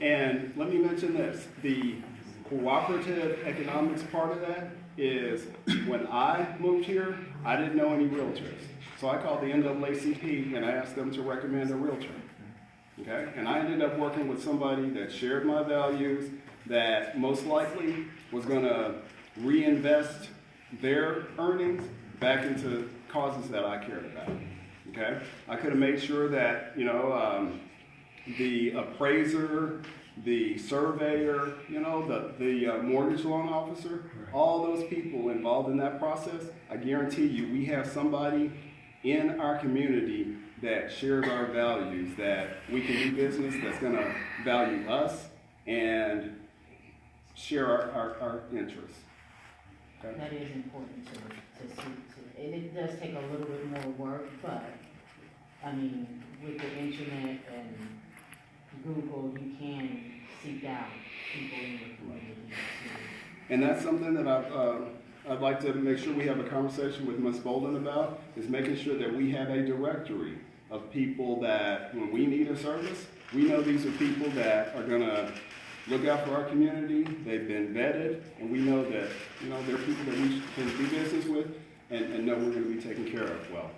S5: And let me mention this, the cooperative economics part of that is when I moved here, I didn't know any realtors. So I called the NAACP and I asked them to recommend a realtor. okay? And I ended up working with somebody that shared my values, that most likely was gonna reinvest their earnings back into causes that I cared about, okay? I could have made sure that, the appraiser, the surveyor, the mortgage loan officer, all those people involved in that process, I guarantee you, we have somebody in our community that shares our values, that we can do business, that's gonna value us and share our interests. Okay?
S10: That is important to see, and it does take a little bit more work, but, I mean, with the internet and Google, you can seek out people in your community.
S5: And that's something that I'd like to make sure we have a conversation with Ms. Bolden about, is making sure that we have a directory of people that, when we need a service, we know these are people that are gonna look out for our community, they've been vetted, and we know that, they're people that we can do business with and know we're gonna be taken care of well.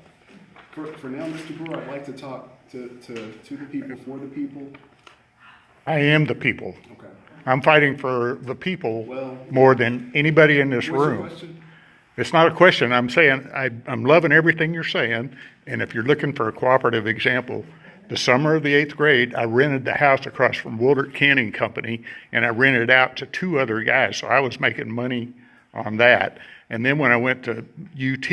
S5: For now, Mr. Brewer, I'd like to talk to the people, for the people.
S2: I am the people.
S5: Okay.
S2: I'm fighting for the people
S5: Well,
S2: more than anybody in this
S5: what's your
S2: room.
S5: question?
S2: It's not a question. I'm saying I'm loving everything you're saying. And if you're looking for a cooperative example, the summer of the 8th grade, I rented the house across from Wildert Canning Company, and I rented it out to 2 other guys. So I was making money on that. And then when I went to UT,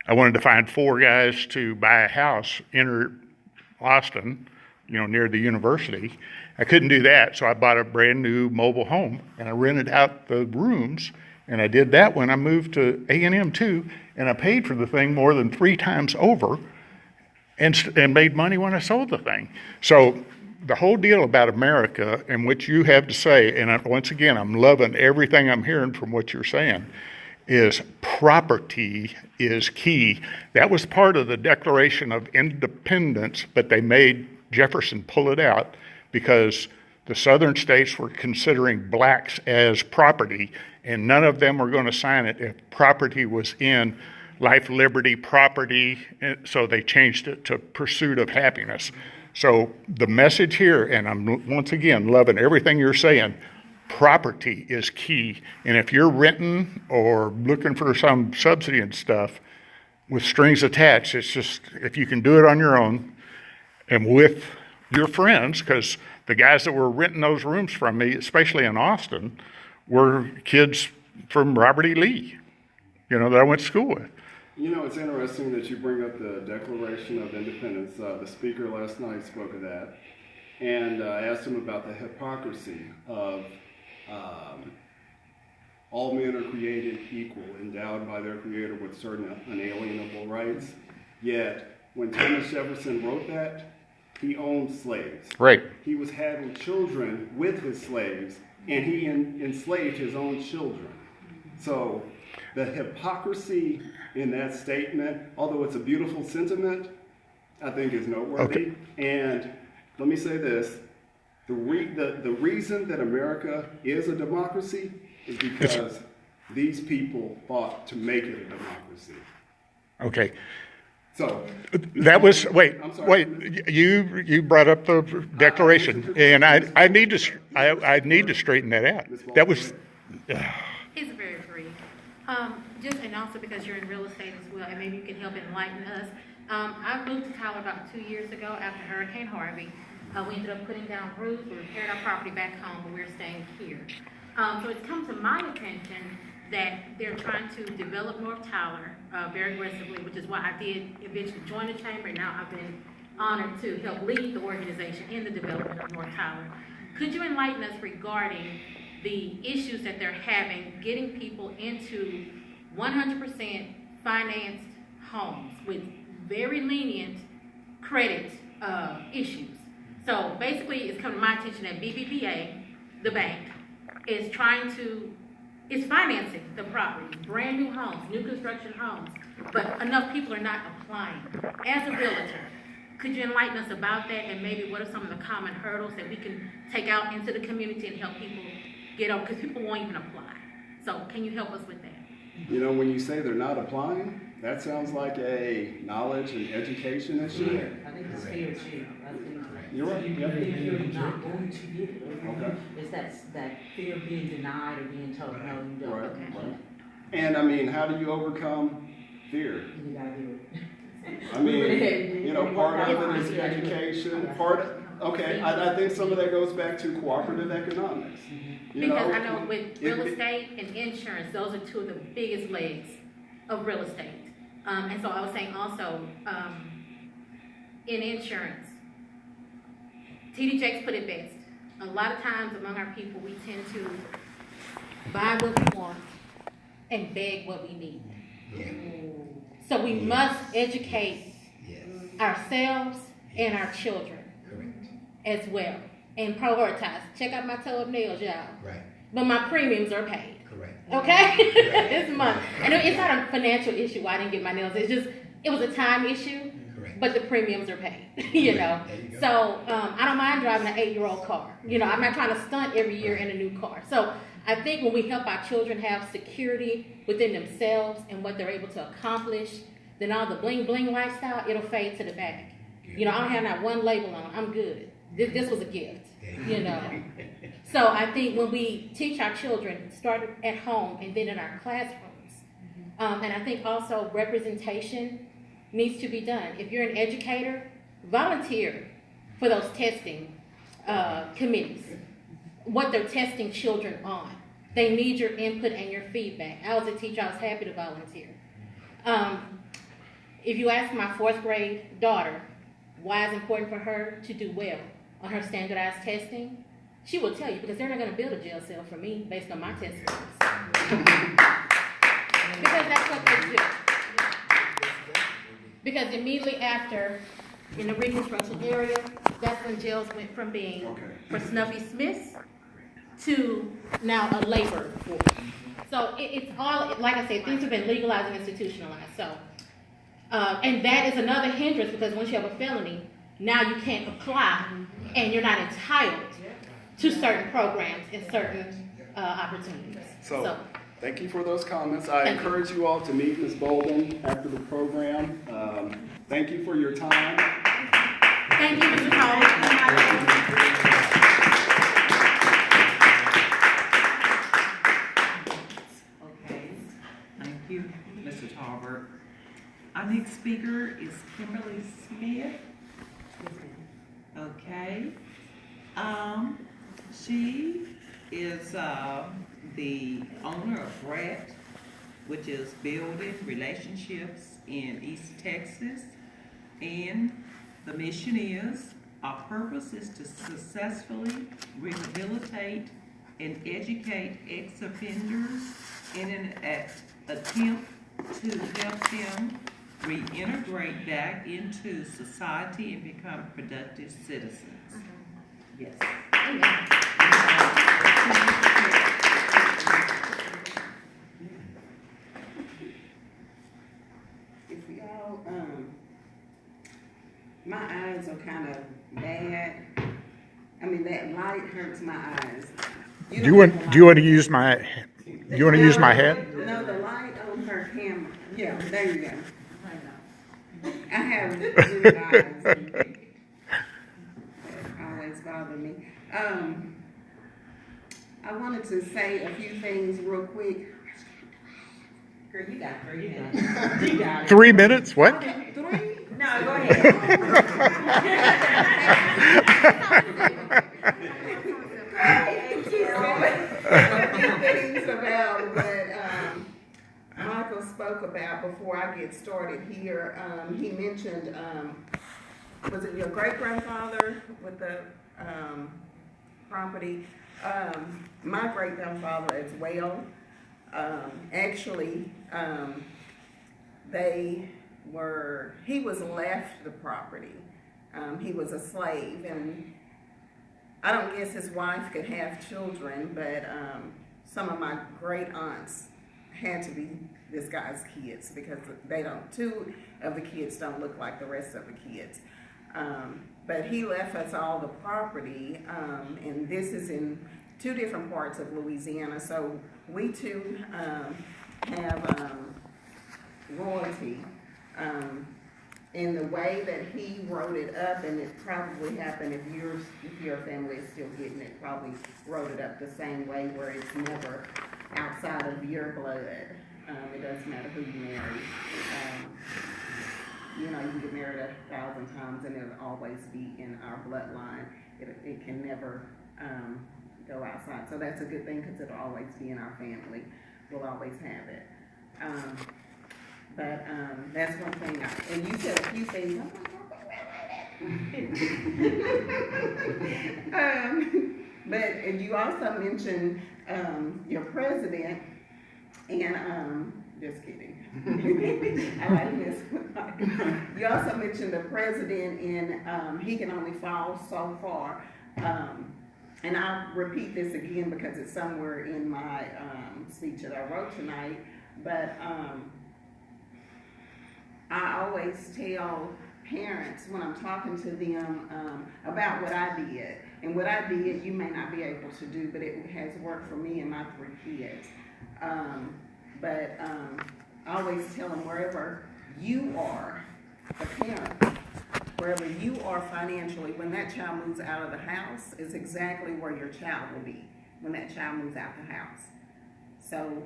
S2: I wanted to find 4 guys to buy a house in Austin, near the university. I couldn't do that, so I bought a brand new mobile home, and I rented out the rooms. And I did that when I moved to A&M too, and I paid for the thing more than 3 times over, and made money when I sold the thing. So the whole deal about America and what you have to say, and once again, I'm loving everything I'm hearing from what you're saying, is property is key. That was part of the Declaration of Independence, but they made Jefferson pull it out because the southern states were considering blacks as property, and none of them were going to sign it if property was in life, liberty, property. So they changed it to pursuit of happiness. So the message here, and I'm once again loving everything you're saying, property is key. And if you're renting or looking for some subsidy and stuff with strings attached, it's just, if you can do it on your own and with your friends, because the guys that were renting those rooms from me, especially in Austin, were kids from Robert E. Lee, that I went to school with.
S5: It's interesting that you bring up the Declaration of Independence. The speaker last night spoke of that, and I asked him about the hypocrisy of all men are created equal, endowed by their Creator with certain unalienable rights. Yet, when Thomas Jefferson wrote that, he owned slaves.
S2: Right.
S5: He was having children with his slaves, and he enslaved his own children. So the hypocrisy in that statement, although it's a beautiful sentiment, I think is noteworthy. Okay. And let me say this, the reason that America is a democracy is because these people fought to make it a democracy.
S2: Okay.
S5: So
S2: that was wait. You brought up the Declaration, and I need to straighten that out. That was.
S12: It's very brief. Just and also because you're in real estate as well, and maybe you can help enlighten us. I moved to Tyler about 2 years ago after Hurricane Harvey. We ended up putting down roofs. We repaired our property back home, but we're staying here. So it's come to my attention that they're trying to develop North Tyler very aggressively, which is why I did eventually join the chamber, and now I've been honored to help lead the organization in the development of North Tyler. Could you enlighten us regarding the issues that they're having getting people into 100% financed homes with very lenient credit issues? So basically, it's come to my attention that BBPA, the bank, is financing the property, brand new homes, new construction homes, but enough people are not applying. As a realtor, could you enlighten us about that, and maybe what are some of the common hurdles that we can take out into the community and help people get over, because people won't even apply. So can you help us with that?
S5: When you say they're not applying, that sounds like a knowledge and education issue.
S10: I think it's fear too.
S5: You're right.
S10: You
S5: Yep.
S10: really feel you're not going to get it.
S5: Okay.
S10: It's that fear of being denied or being told, no, you don't.
S5: Right,
S10: Okay.
S5: right. And I mean, how do you overcome fear?
S10: You gotta do it.
S5: I mean, you know, part of it is education, okay, I think some of that goes back to cooperative economics. You
S12: Because
S5: know,
S12: I know with real estate and insurance, those are two of the biggest legs of real estate. And so I was saying also, in insurance, TD Jakes put it best. A lot of times among our people, we tend to buy what we want and beg what we need. So we must educate ourselves and our children as well, and prioritize. Check out my toe-up nails, y'all.
S11: Right.
S12: But my premiums are paid.
S11: Correct.
S12: Okay? This month. And it's not a financial issue why I didn't get my nails. It's just, it was a time issue,
S11: Correct.
S12: but the premiums are paid, you know?
S11: There you go.
S12: So I don't mind driving an 8-year-old car. You know, I'm not trying to stunt every year in a new car. So I think when we help our children have security within themselves and what they're able to accomplish, then all the bling bling lifestyle, it'll fade to the back. You know, I don't have not one label on. I'm good. This was a gift, you know. So I think when we teach our children, start at home and then in our classrooms, and I think also representation needs to be done. If you're an educator, volunteer for those testing committees, what they're testing children on. They need your input and your feedback. I was a teacher, I was happy to volunteer. If you ask my 4th grade daughter why it's important for her to do well on her standardized testing, she will tell you, because they're not going to build a jail cell for me based on my test scores. Because that's what they do. Because immediately after, in the Reconstruction area, that's when jails went from being for Snuffy Smiths to now a labor force. So it's all, like I said, things have been legalized and institutionalized. So, and that is another hindrance, because once you have a felony, now you can't apply and you're not entitled to certain programs and certain opportunities.
S5: So, thank you for those comments. I encourage you all to meet Ms. Bolden after the program. Thank you for your time.
S12: Thank you, Mr. Tolbert.
S3: Okay, thank you, Mr. Tolbert. Our next speaker is Kimberly Smith. Okay. She is the owner of BRET, which is Building Relationships in East Texas. And the mission is, our purpose is to successfully rehabilitate and educate ex-offenders in an attempt to help them reintegrate back into society and become productive citizens. Yes.
S13: If y'all, my eyes are kind of bad. I mean, that light hurts my eyes.
S2: Do you want to use my hat?
S13: No, the light on her camera. Yeah, there you go. I have blue eyes. That always bother me. I wanted to say a few things real quick.
S3: Girl, you got 3 minutes. You got it.
S2: 3 minutes? What?
S13: Okay, 3?
S3: No, go ahead.
S13: A few things about what Michael spoke about before I get started here. He mentioned, was it your great-grandfather with the property? My great-grandfather as well. Actually, he was left the property. He was a slave, and I don't guess his wife could have children, but some of my great aunts had to be this guy's kids, because two of the kids don't look like the rest of the kids. But he left us all the property, and this is in 2 different parts of Louisiana, so we too have royalty in the way that he wrote it up, and it probably happened if your family is still getting it, probably wrote it up the same way where it's never outside of your blood. It doesn't matter who you marry. You know, you can get married 1,000 times and it'll always be in our bloodline. It can never go outside. So that's a good thing because it'll always be in our family. We'll always have it. But that's one thing. And you said a few things. But you also mentioned your president, and just kidding. I like this. You also mentioned the president, and he can only fall so far. And I'll repeat this again because it's somewhere in my speech that I wrote tonight. But I always tell parents when I'm talking to them about what I did. And what I did, you may not be able to do, but it has worked for me and my 3 kids. But I always tell them wherever you are, the parent, wherever you are financially, when that child moves out of the house, is exactly where your child will be when that child moves out the house. So,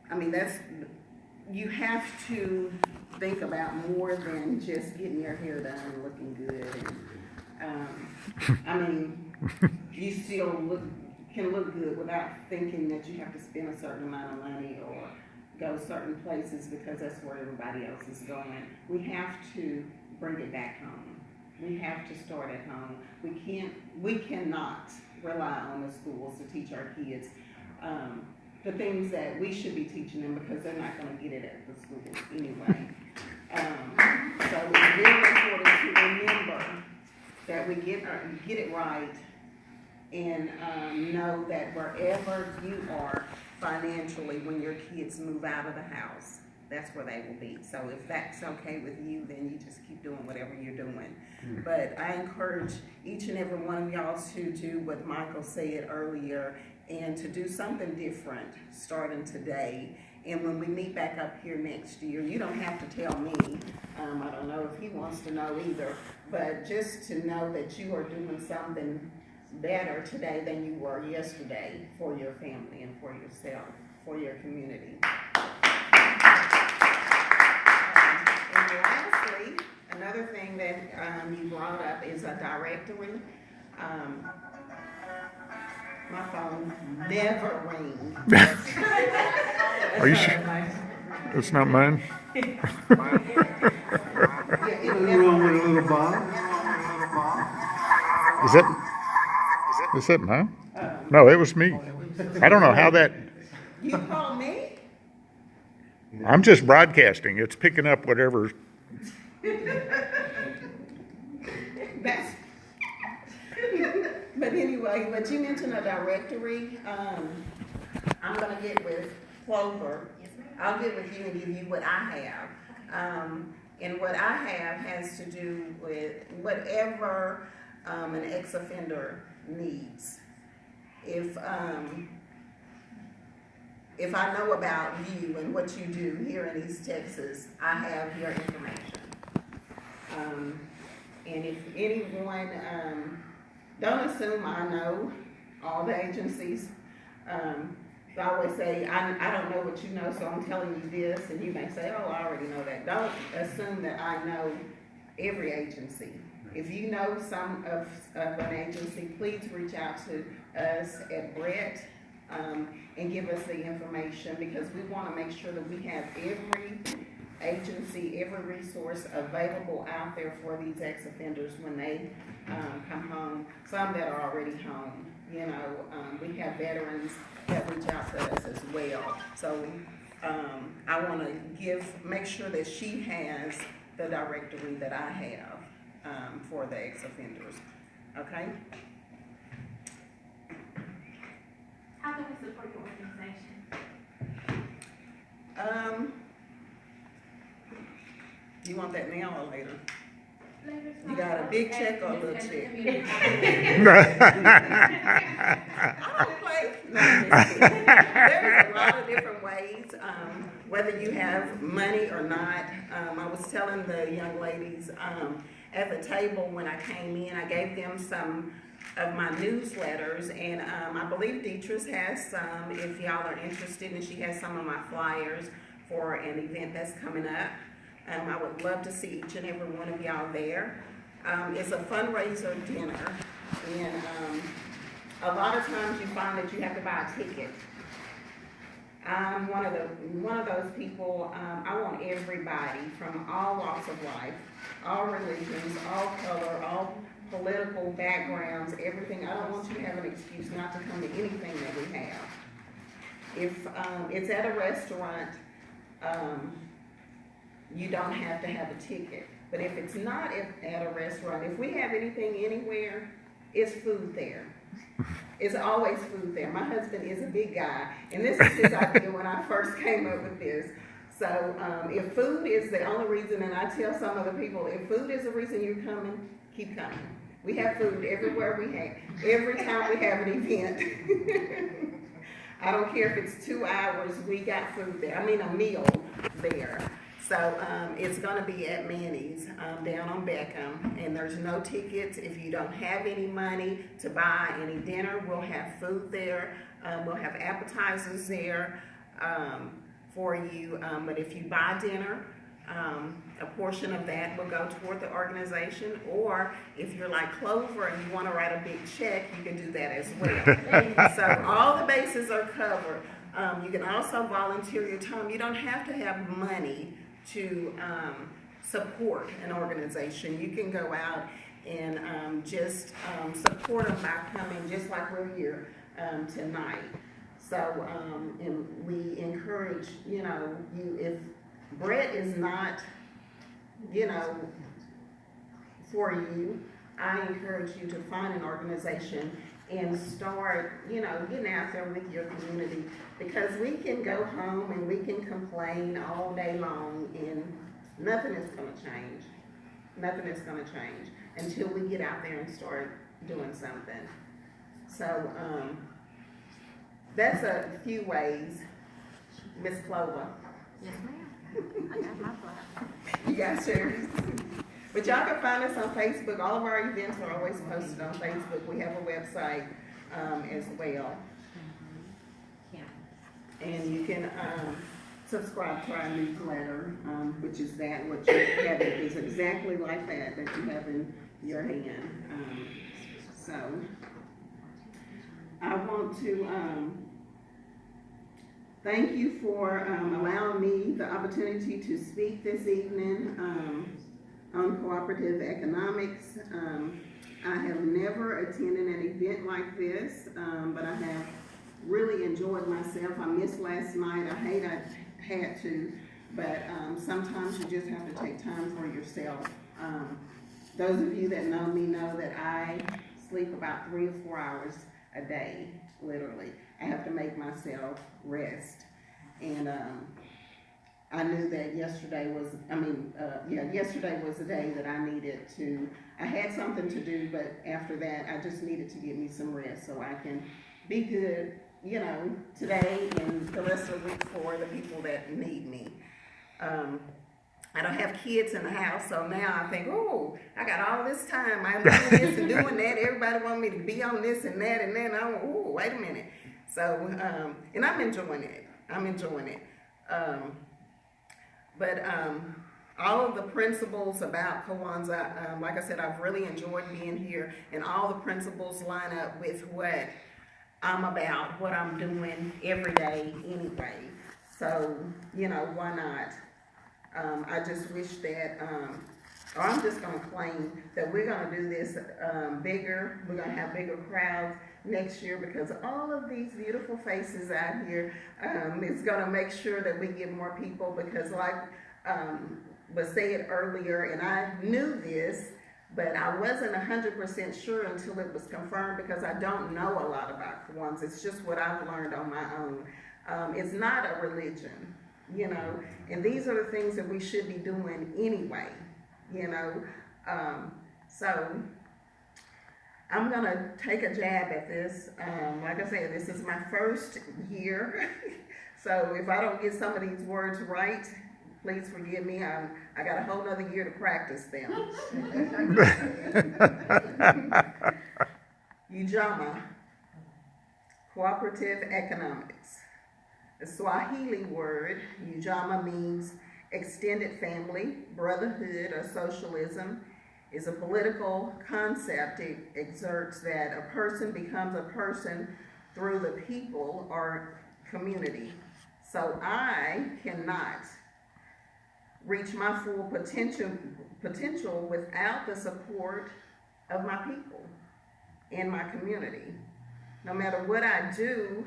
S13: I mean, you have to think about more than just getting your hair done and looking good. And, I mean, you still can look good without thinking that you have to spend a certain amount of money or go certain places because that's where everybody else is going. We have to bring it back home. We have to start at home. We cannot rely on the schools to teach our kids the things that we should be teaching them because they're not going to get it at the schools anyway. So it's very important to remember that we get it right and know that wherever you are financially when your kids move out of the house, that's where they will be. So if that's okay with you, then you just keep doing whatever you're doing. But I encourage each and every one of y'all to do what Michael said earlier and to do something different starting today. And when we meet back up here next year, you don't have to tell me. I don't know if he wants to know either, but just to know that you are doing something better today than you were yesterday for your family and for yourself, for your community. And lastly, another thing that you brought up is a directory. My phone never rings.
S2: Are you sure? It's not mine?
S6: Nothing wrong with a little Bob.
S2: Is that mine? No, it was me. I don't know how that.
S13: You call me?
S2: I'm just broadcasting. It's picking up whatever.
S13: That's. But anyway, but you mentioned a directory. I'm gonna get with Clover. I'll get with you and give you what I have. And what I have has to do with whatever an ex-offender needs. If I know about you and what you do here in East Texas, I have your information. And if anyone, don't assume I know all the agencies. I always say, I don't know what you know, so I'm telling you this, and you may say, oh, I already know that. Don't assume that I know every agency. If you know some of an agency, please reach out to us at BRET and give us the information because we want to make sure that we have every agency, every resource available out there for these ex-offenders when they come home. Some that are already home, you know, we have veterans that reach out to us as well. So I want to make sure that she has the directory that I have for the ex-offenders. Okay?
S12: How can we support your organization?
S13: You want that now or later? You got a big check or a little check? I don't play. No, I'm just kidding. There's a lot of different ways. whether you have money or not. I was telling the young ladies at the table when I came in, I gave them some of my newsletters, and I believe Deatrice has some if y'all are interested, and she has some of my flyers for an event that's coming up. I would love to see each and every one of y'all there. It's a fundraiser dinner, and a lot of times you find that you have to buy a ticket. I'm one of those people. I want everybody from all walks of life, all religions, all color, all political backgrounds, everything. I don't want you to have an excuse not to come to anything that we have. If it's at a restaurant, you don't have to have a ticket. But if it's not at a restaurant, if we have anything anywhere, it's food there. It's always food there. My husband is a big guy, and this is his idea when I first came up with this. So if food is the only reason, and I tell some of the people, if food is the reason you're coming, keep coming. We have food everywhere every time we have an event. I don't care if it's 2 hours, we got food there. I mean a meal there. So it's going to be at Manny's down on Beckham, and there's no tickets. If you don't have any money to buy any dinner, we'll have food there. We'll have appetizers there for you. But if you buy dinner, a portion of that will go toward the organization. Or if you're like Clover and you want to write a big check, you can do that as well. So all the bases are covered. You can also volunteer your time. You don't have to have money to support an organization. You can go out and just support them by coming, just like we're here tonight. So, and we encourage, you know, if BRET is not, you know, for you, I encourage you to find an organization and start, you know, getting out there with your community, because we can go home and we can complain all day long and nothing is going to change. Nothing is going to change until we get out there and start doing something. So that's a few ways. Miss Clover.
S12: Yes, ma'am. I got my flyer.
S13: You got yours. But y'all can find us on Facebook. All of our events are always posted on Facebook. We have a website as well.
S12: Yeah.
S13: And you can subscribe to our newsletter, which is that. What you have is exactly like that you have in your hand. So I want to thank you for allowing me the opportunity to speak this evening on cooperative economics. I have never attended an event like this, but I have really enjoyed myself. I missed last night. I hate I had to, but sometimes you just have to take time for yourself. Those of you that know me know that I sleep about 3 or 4 hours a day, literally. I have to make myself rest. And I knew that yesterday was the day that I needed to, I had something to do, but after that, I just needed to get me some rest so I can be good, you know, today and the rest of the week for the people that need me. I don't have kids in the house, so now I think, oh, I got all this time. I'm doing this and doing that. Everybody want me to be on this and that, and then I'm, oh, wait a minute. So, and I'm enjoying it. But all of the principles about Kwanzaa, like I said, I've really enjoyed being here, and all the principles line up with what I'm about, what I'm doing every day anyway. So, you know, why not? I just wish that, or I'm just going to claim that we're going to do this bigger. We're going to have bigger crowds next year, because all of these beautiful faces out here is going to make sure that we get more people, because like was said earlier, and I knew this, but I wasn't 100% sure until it was confirmed, because I don't know a lot about Kwanzaa. It's just what I've learned on my own. It's not a religion, you know, and these are the things that we should be doing anyway, you know. So I'm gonna take a jab at this. Like I said, this is my first year So if I don't get some of these words right, please forgive me. I got a whole nother year to practice them. Ujamaa, cooperative economics. The Swahili word ujamaa means extended family, brotherhood, or socialism. Is a political concept. It exerts that a person becomes a person through the people or community. So I cannot reach my full potential without the support of my people and my community. No matter what I do,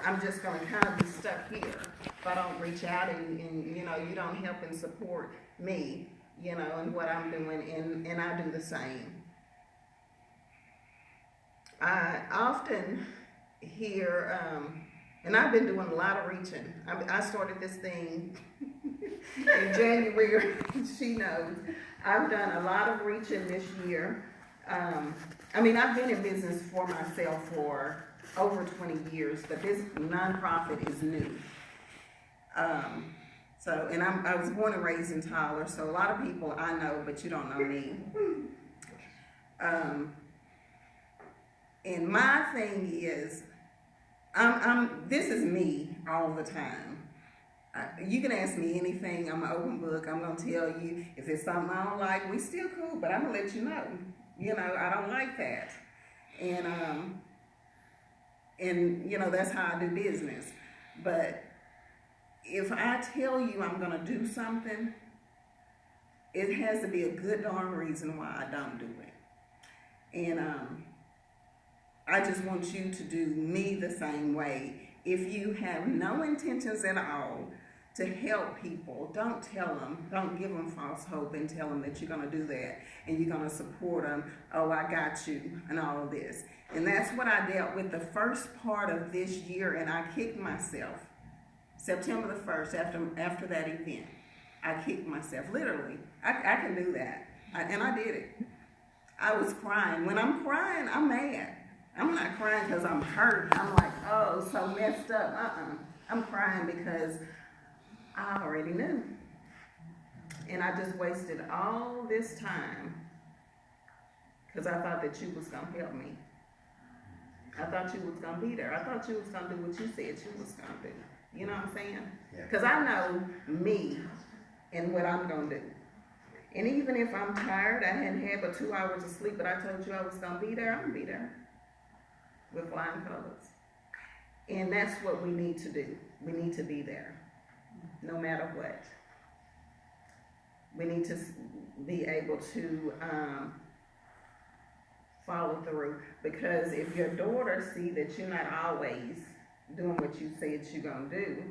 S13: I'm just gonna kind of be stuck here if I don't reach out and you know, you don't help and support me, you know, and what I'm doing, and I do the same. I often hear, and I've been doing a lot of reaching. I started this thing in January. She knows. I've done a lot of reaching this year. I mean, I've been in business for myself for over 20 years, but this nonprofit is new. So, and I was born and raised in Tyler, so a lot of people I know, but you don't know me. And my thing is, this is me all the time. You can ask me anything, I'm an open book, I'm gonna tell you. If it's something I don't like, we still cool, but I'm gonna let you know. You know, I don't like that. And you know, that's how I do business. But if I tell you I'm gonna do something, it has to be a good darn reason why I don't do it. And I just want you to do me the same way. If you have no intentions at all to help people, don't tell them, don't give them false hope and tell them that you're gonna do that and you're gonna support them. Oh, I got you, and all of this. And that's what I dealt with the first part of this year, and I kicked myself. September the 1st, after that event, I kicked myself, literally. I can do that, and I did it. I was crying. When I'm crying, I'm mad. I'm not crying because I'm hurt. I'm like, oh, so messed up. I'm crying because I already knew. And I just wasted all this time because I thought that you was going to help me. I thought you was going to be there. I thought you was going to do what you said you was going to do. You know what I'm saying? Because I know me and what I'm going to do. And even if I'm tired, I hadn't had but 2 hours of sleep, but I told you I was going to be there, I'm going to be there with flying colors. And that's what we need to do. We need to be there, no matter what. We need to be able to follow through, because if your daughter see that you're not always doing what you said you're gonna do,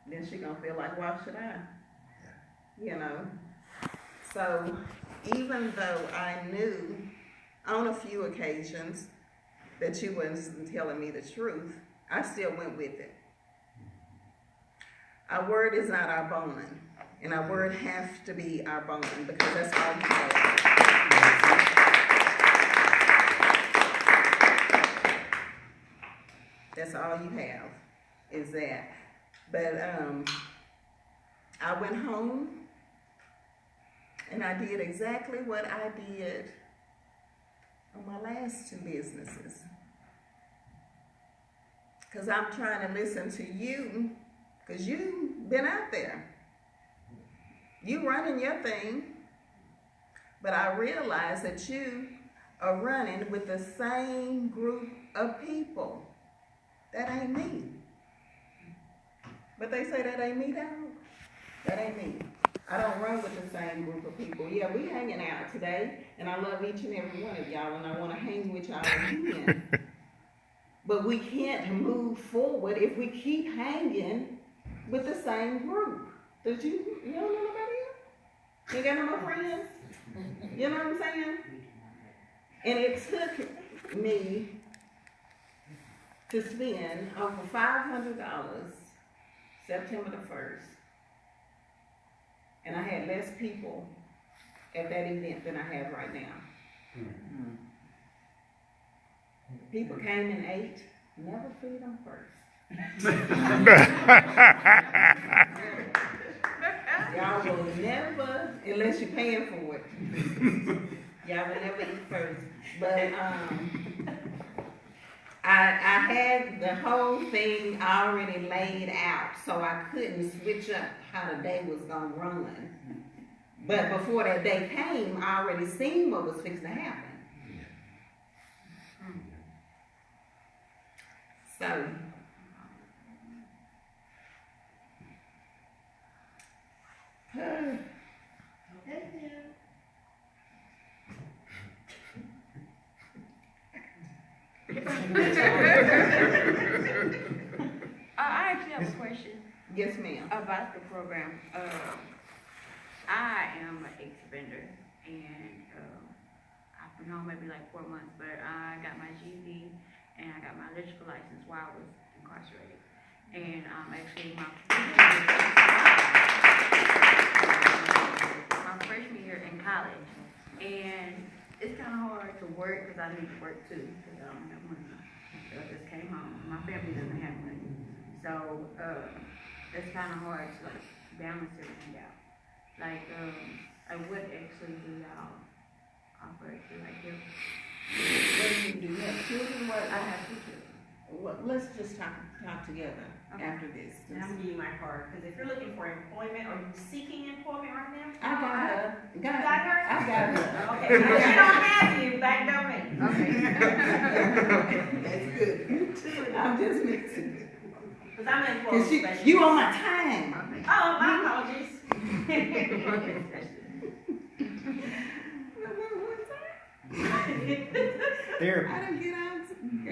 S13: then she's gonna feel like, why should I? You know? So even though I knew on a few occasions that you wasn't telling me the truth, I still went with it. Our word is not our bone, and our word has to be our bone, because that's all you have. That's all you have, is that. But I went home and I did exactly what I did on my last 2 businesses. Because I'm trying to listen to you, because you've been out there. You running your thing, but I realize that you are running with the same group of people. That ain't me. But they say that ain't me, dog. That ain't me. I don't run with the same group of people. Yeah, we hanging out today, and I love each and every one of y'all, and I want to hang with y'all again. But we can't move forward if we keep hanging with the same group. You don't know nobody else? You got no more friends? You know what I'm saying? And it took me to spend over $500 September the 1st. And I had less people at that event than I have right now. People came and ate, never feed them first. Y'all will never, unless you're paying for it. Y'all will never eat first. But, I had the whole thing already laid out, so I couldn't switch up how the day was gonna run. But before that day came, I already seen what was fixing to happen. So.
S14: I actually have a question
S13: Yes, ma'am.
S14: about the program. I am an ex-offender, and I've been home maybe like 4 months, but I got my GED and I got my electrical license while I was incarcerated. And actually my freshman year in college, and it's kind of hard to work because I need to work too because I don't have money. So I just came home. My family doesn't have money, so it's kind of hard to like balance everything out. Like I would actually do y'all offer to like give.
S13: What do? You have children? What?
S14: I have 2 children.
S13: Well, let's just talk together after this.
S15: And I'm gonna give you my card, because if you're looking for employment, are you seeking employment right now?
S13: I got her.
S15: You got her?
S13: I got her.
S15: Okay, if she don't have you, back to me.
S13: Okay. That's good. I'm just mixing.
S15: Because I'm an
S13: Cause
S15: employment specialist.
S13: you on my time.
S15: Oh, my apologies.
S8: Therapy.
S13: I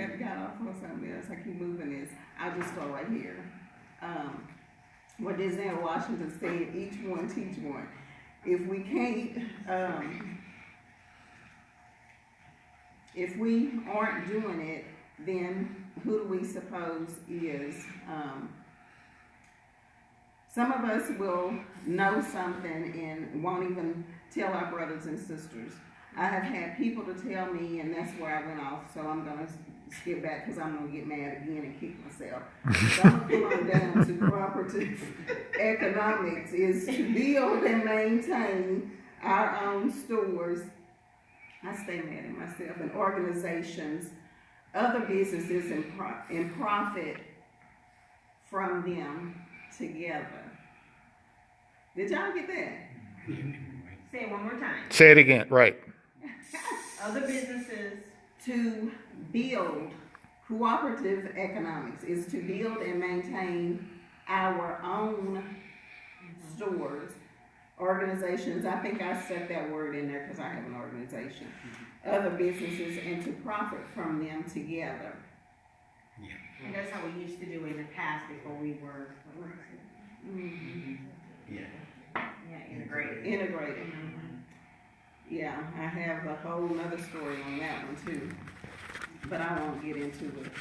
S13: done got off on something else. I keep moving this. I'll just start right here. What Denzel Washington said, each one teach one. If we can't, if we aren't doing it, then who do we suppose is? Some of us will know something and won't even tell our brothers and sisters. I have had people to tell me, and that's where I went off, so I'm going to skip back because I'm going to get mad again and kick myself. So I'm going to come on down to cooperative economics is to build and maintain our own stores. I stay mad at myself, and organizations, other businesses, and profit from them together. Did y'all get that?
S15: Say it one more time.
S2: Say it again, right.
S15: Other businesses.
S13: To build, cooperative economics is to build and maintain our own stores, organizations. I think I stuck that word in there because I have an organization. Other businesses, and to profit from them together.
S15: And that's how we used to do in the past before we were integrated.
S13: Yeah, I have a whole other story on that one too, but I won't get into it.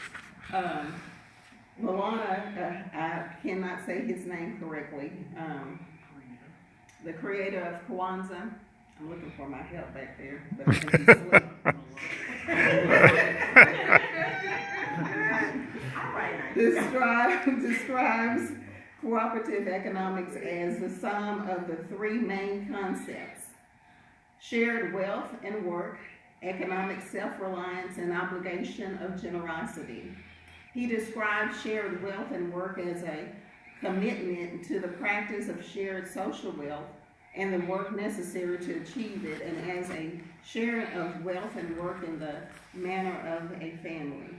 S13: Milana, I cannot say his name correctly, the creator of Kwanzaa. I'm looking for my help back there, but I think he's asleep. Describes cooperative economics as the sum of the 3 main concepts: shared wealth and work, economic self-reliance, and obligation of generosity. He describes shared wealth and work as a commitment to the practice of shared social wealth and the work necessary to achieve it, and as a sharing of wealth and work in the manner of a family.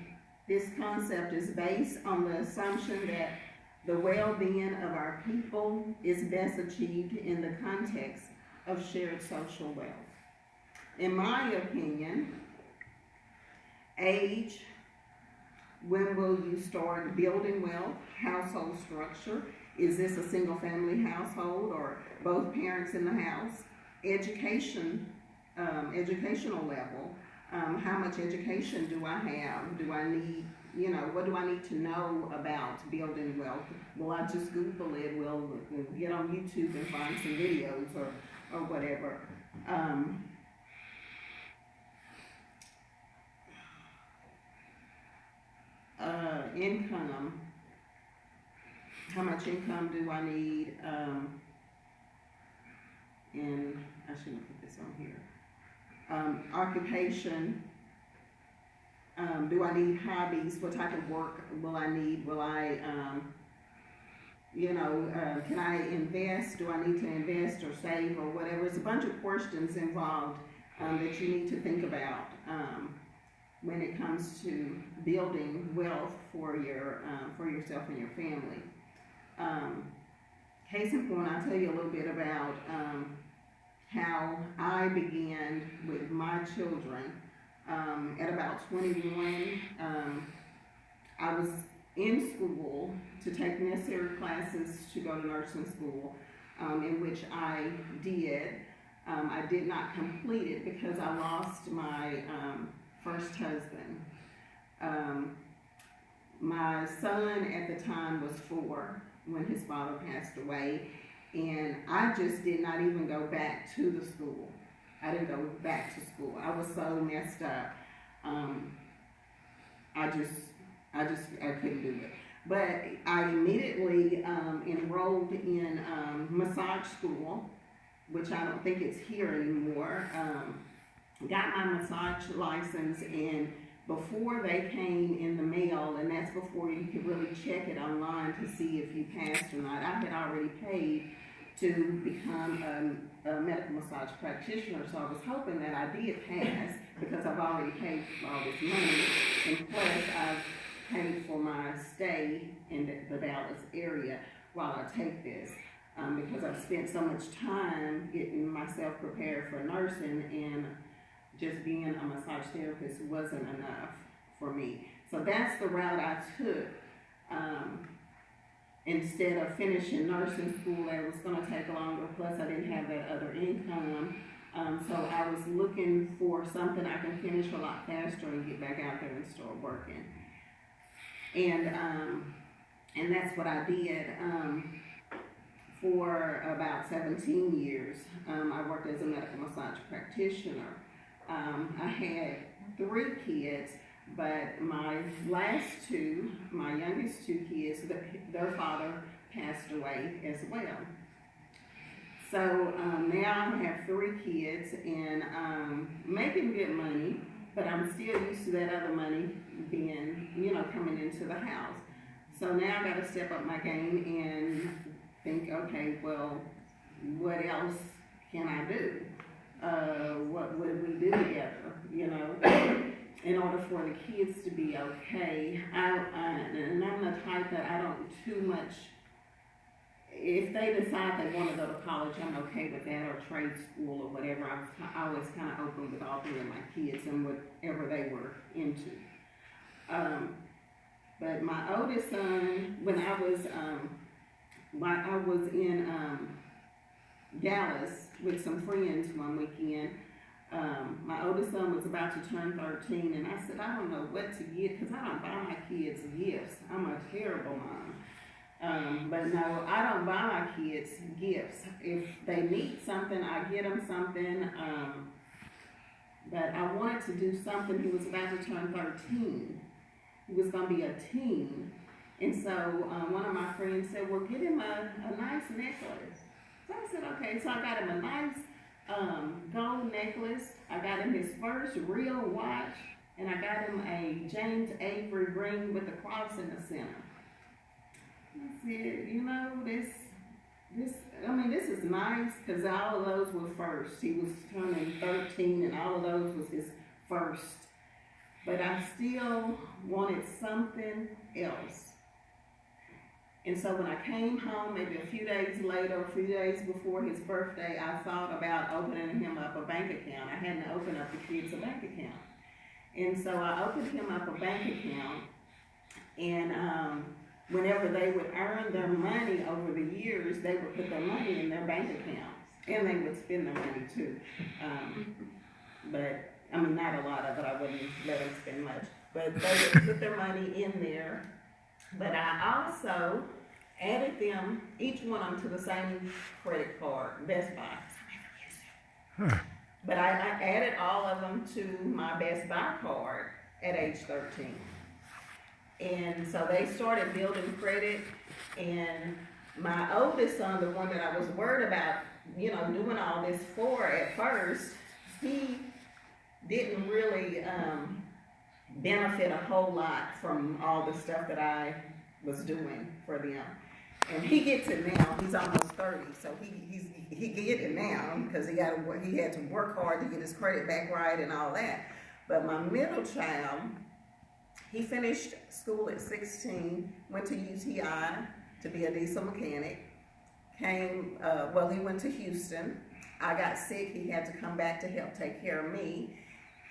S13: This concept is based on the assumption that the well-being of our people is best achieved in the context of shared social wealth. In my opinion, age, when will you start building wealth, household structure, is this a single family household or both parents in the house, education, educational level, how much education do I have, do I need, what do I need to know about building wealth? Will I just Google it? Will get on YouTube and find some videos or whatever? Income, how much income do I need, and I shouldn't put this on here. Occupation, do I need hobbies? What type of work will I need? Will I, can I invest? Do I need to invest or save or whatever? There's a bunch of questions involved that you need to think about when it comes to building wealth for yourself and your family. Case in point, I'll tell you a little bit about how I began with my children. At about 21, I was in school to take necessary classes to go to nursing school, in which I did. I did not complete it because I lost my first husband. My son at the time was 4 when his father passed away, and I just did not even go back to the school. I didn't go back to school. I was so messed up. I couldn't do it. But I immediately enrolled in massage school, which I don't think it's here anymore. Got my massage license, and before they came in the mail, and that's before you could really check it online to see if you passed or not, I had already paid to become a medical massage practitioner, so I was hoping that I did pass because I've already paid for all this money, and plus I've paid for my stay in the Dallas area while I take this, because I've spent so much time getting myself prepared for nursing, and just being a massage therapist wasn't enough for me. So that's the route I took. Instead of finishing nursing school, it was going to take longer, plus I didn't have that other income. So I was looking for something I can finish a lot faster and get back out there and start working. And that's what I did for about 17 years. I worked as a medical massage practitioner. I had 3 kids, but my last 2, my youngest 2 kids, their father passed away as well. So now I have 3 kids, and making good money, but I'm still used to that other money being, coming into the house. So now I got to step up my game and think, okay, well, what else can I do? What would we do together, in order for the kids to be okay? And I'm the type that I don't too much, if they decide they want to go to college, I'm okay with that, or trade school or whatever. I was kind of open with all 3 of my kids and whatever they were into. But my oldest son, when I was in Dallas with some friends one weekend, my oldest son was about to turn 13, and I said, I don't know what to get, because I don't buy my kids gifts. I'm a terrible mom. But no, I don't buy my kids gifts. If they need something, I get them something. But I wanted to do something. He was about to turn 13. He was going to be a teen. And so one of my friends said, well, get him a nice necklace. So I said, okay. So I got him a nice gold necklace. I got him his first real watch. And I got him a James Avery ring with a cross in the center. I said, this is nice, because all of those were first. He was turning 13, and all of those was his first. But I still wanted something else. And so when I came home, maybe a few days later, a few days before his birthday, I thought about opening him up a bank account. I hadn't opened up the kids a bank account. And so I opened him up a bank account, and whenever they would earn their money over the years, they would put their money in their bank accounts, and they would spend their money too. But, not a lot of it. I wouldn't let them spend much. But they would put their money in there. But I also added them, each one of them, to the same credit card, Best Buy. But I added all of them to my Best Buy card at age 13. And so they started building credit, and my oldest son, the one that I was worried about, you know, doing all this for at first, he didn't really benefit a whole lot from all the stuff that I was doing for them. And he gets it now. He's almost 30, so he get it now because he had to work hard to get his credit back right and all that. But my middle child, he finished school at 16, went to UTI to be a diesel mechanic. He went to Houston. I got sick. He had to come back to help take care of me.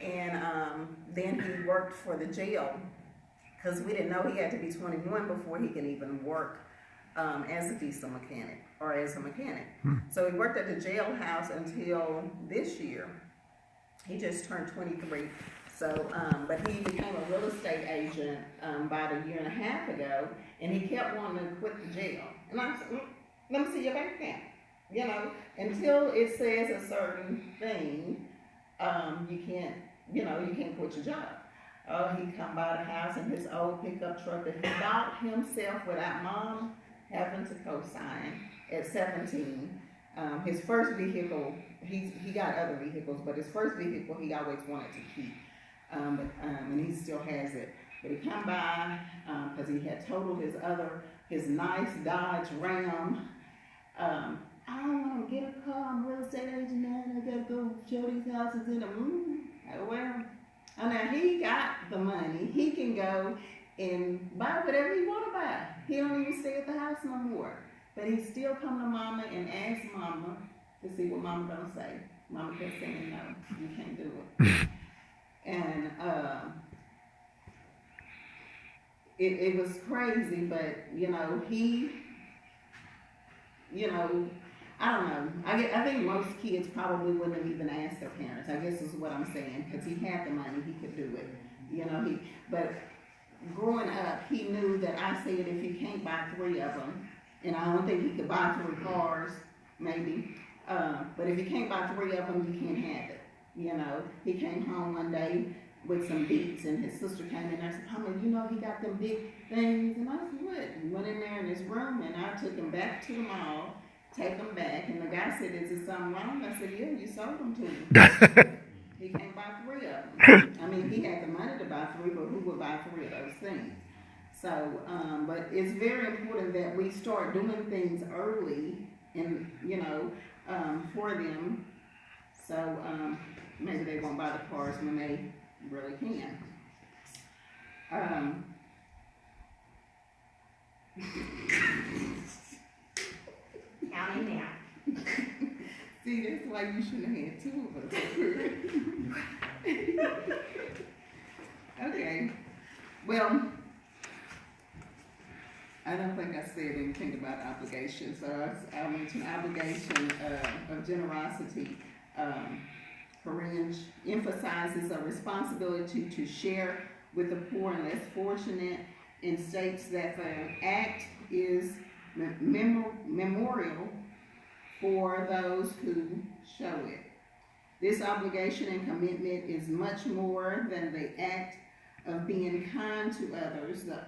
S13: And then he worked for the jail because we didn't know he had to be 21 before he can even work as a diesel mechanic or as a mechanic. So he worked at the jailhouse until this year. He just turned 23. So, but he became a real estate agent about a year and a half ago, and he kept wanting to quit the jail. And I said, let me see your bank account. You know, until it says a certain thing, you can't quit your job. Oh, he come by the house in his old pickup truck that he bought himself without mom having to co-sign at 17. His first vehicle, he got other vehicles, but his first vehicle he always wanted to keep. And he still has it. But he come by because he had totaled his nice Dodge Ram. I don't want to get a car. I'm a real estate agent now, and I gotta go show these houses in them. Well, now he got the money. He can go and buy whatever he want to buy. He don't even stay at the house no more. But he still come to mama and ask mama to see what mama gonna say. Mama kept saying no, you can't do it. And it was crazy, but I don't know. I think most kids probably wouldn't have even asked their parents. I guess is what I'm saying, because he had the money, he could do it. But growing up, he knew that I said if you can't buy 3 of them, and I don't think he could buy 3 cars, maybe. But if you can't buy 3 of them, you can't have it. He came home one day with some beats, and his sister came in and I said, Mama, he got them big things. And I said, what? He went in there in his room, and I took him back to the mall, take him back, and the guy said, is there something wrong? I said, yeah, you sold them to him. He can't buy 3 of them. He had the money to buy 3, but who would buy 3 of those things? So, but it's very important that we start doing things early and, for them. So, maybe they won't buy the cars when they really can.
S14: Counting now.
S13: See, that's why you shouldn't have had 2 of us. Okay. Well, I don't think I said anything about obligation. So I mentioned obligation of generosity. Korean emphasizes a responsibility to share with the poor and less fortunate, and states that the act is memorial for those who show it. This obligation and commitment is much more than the act of being kind to others. The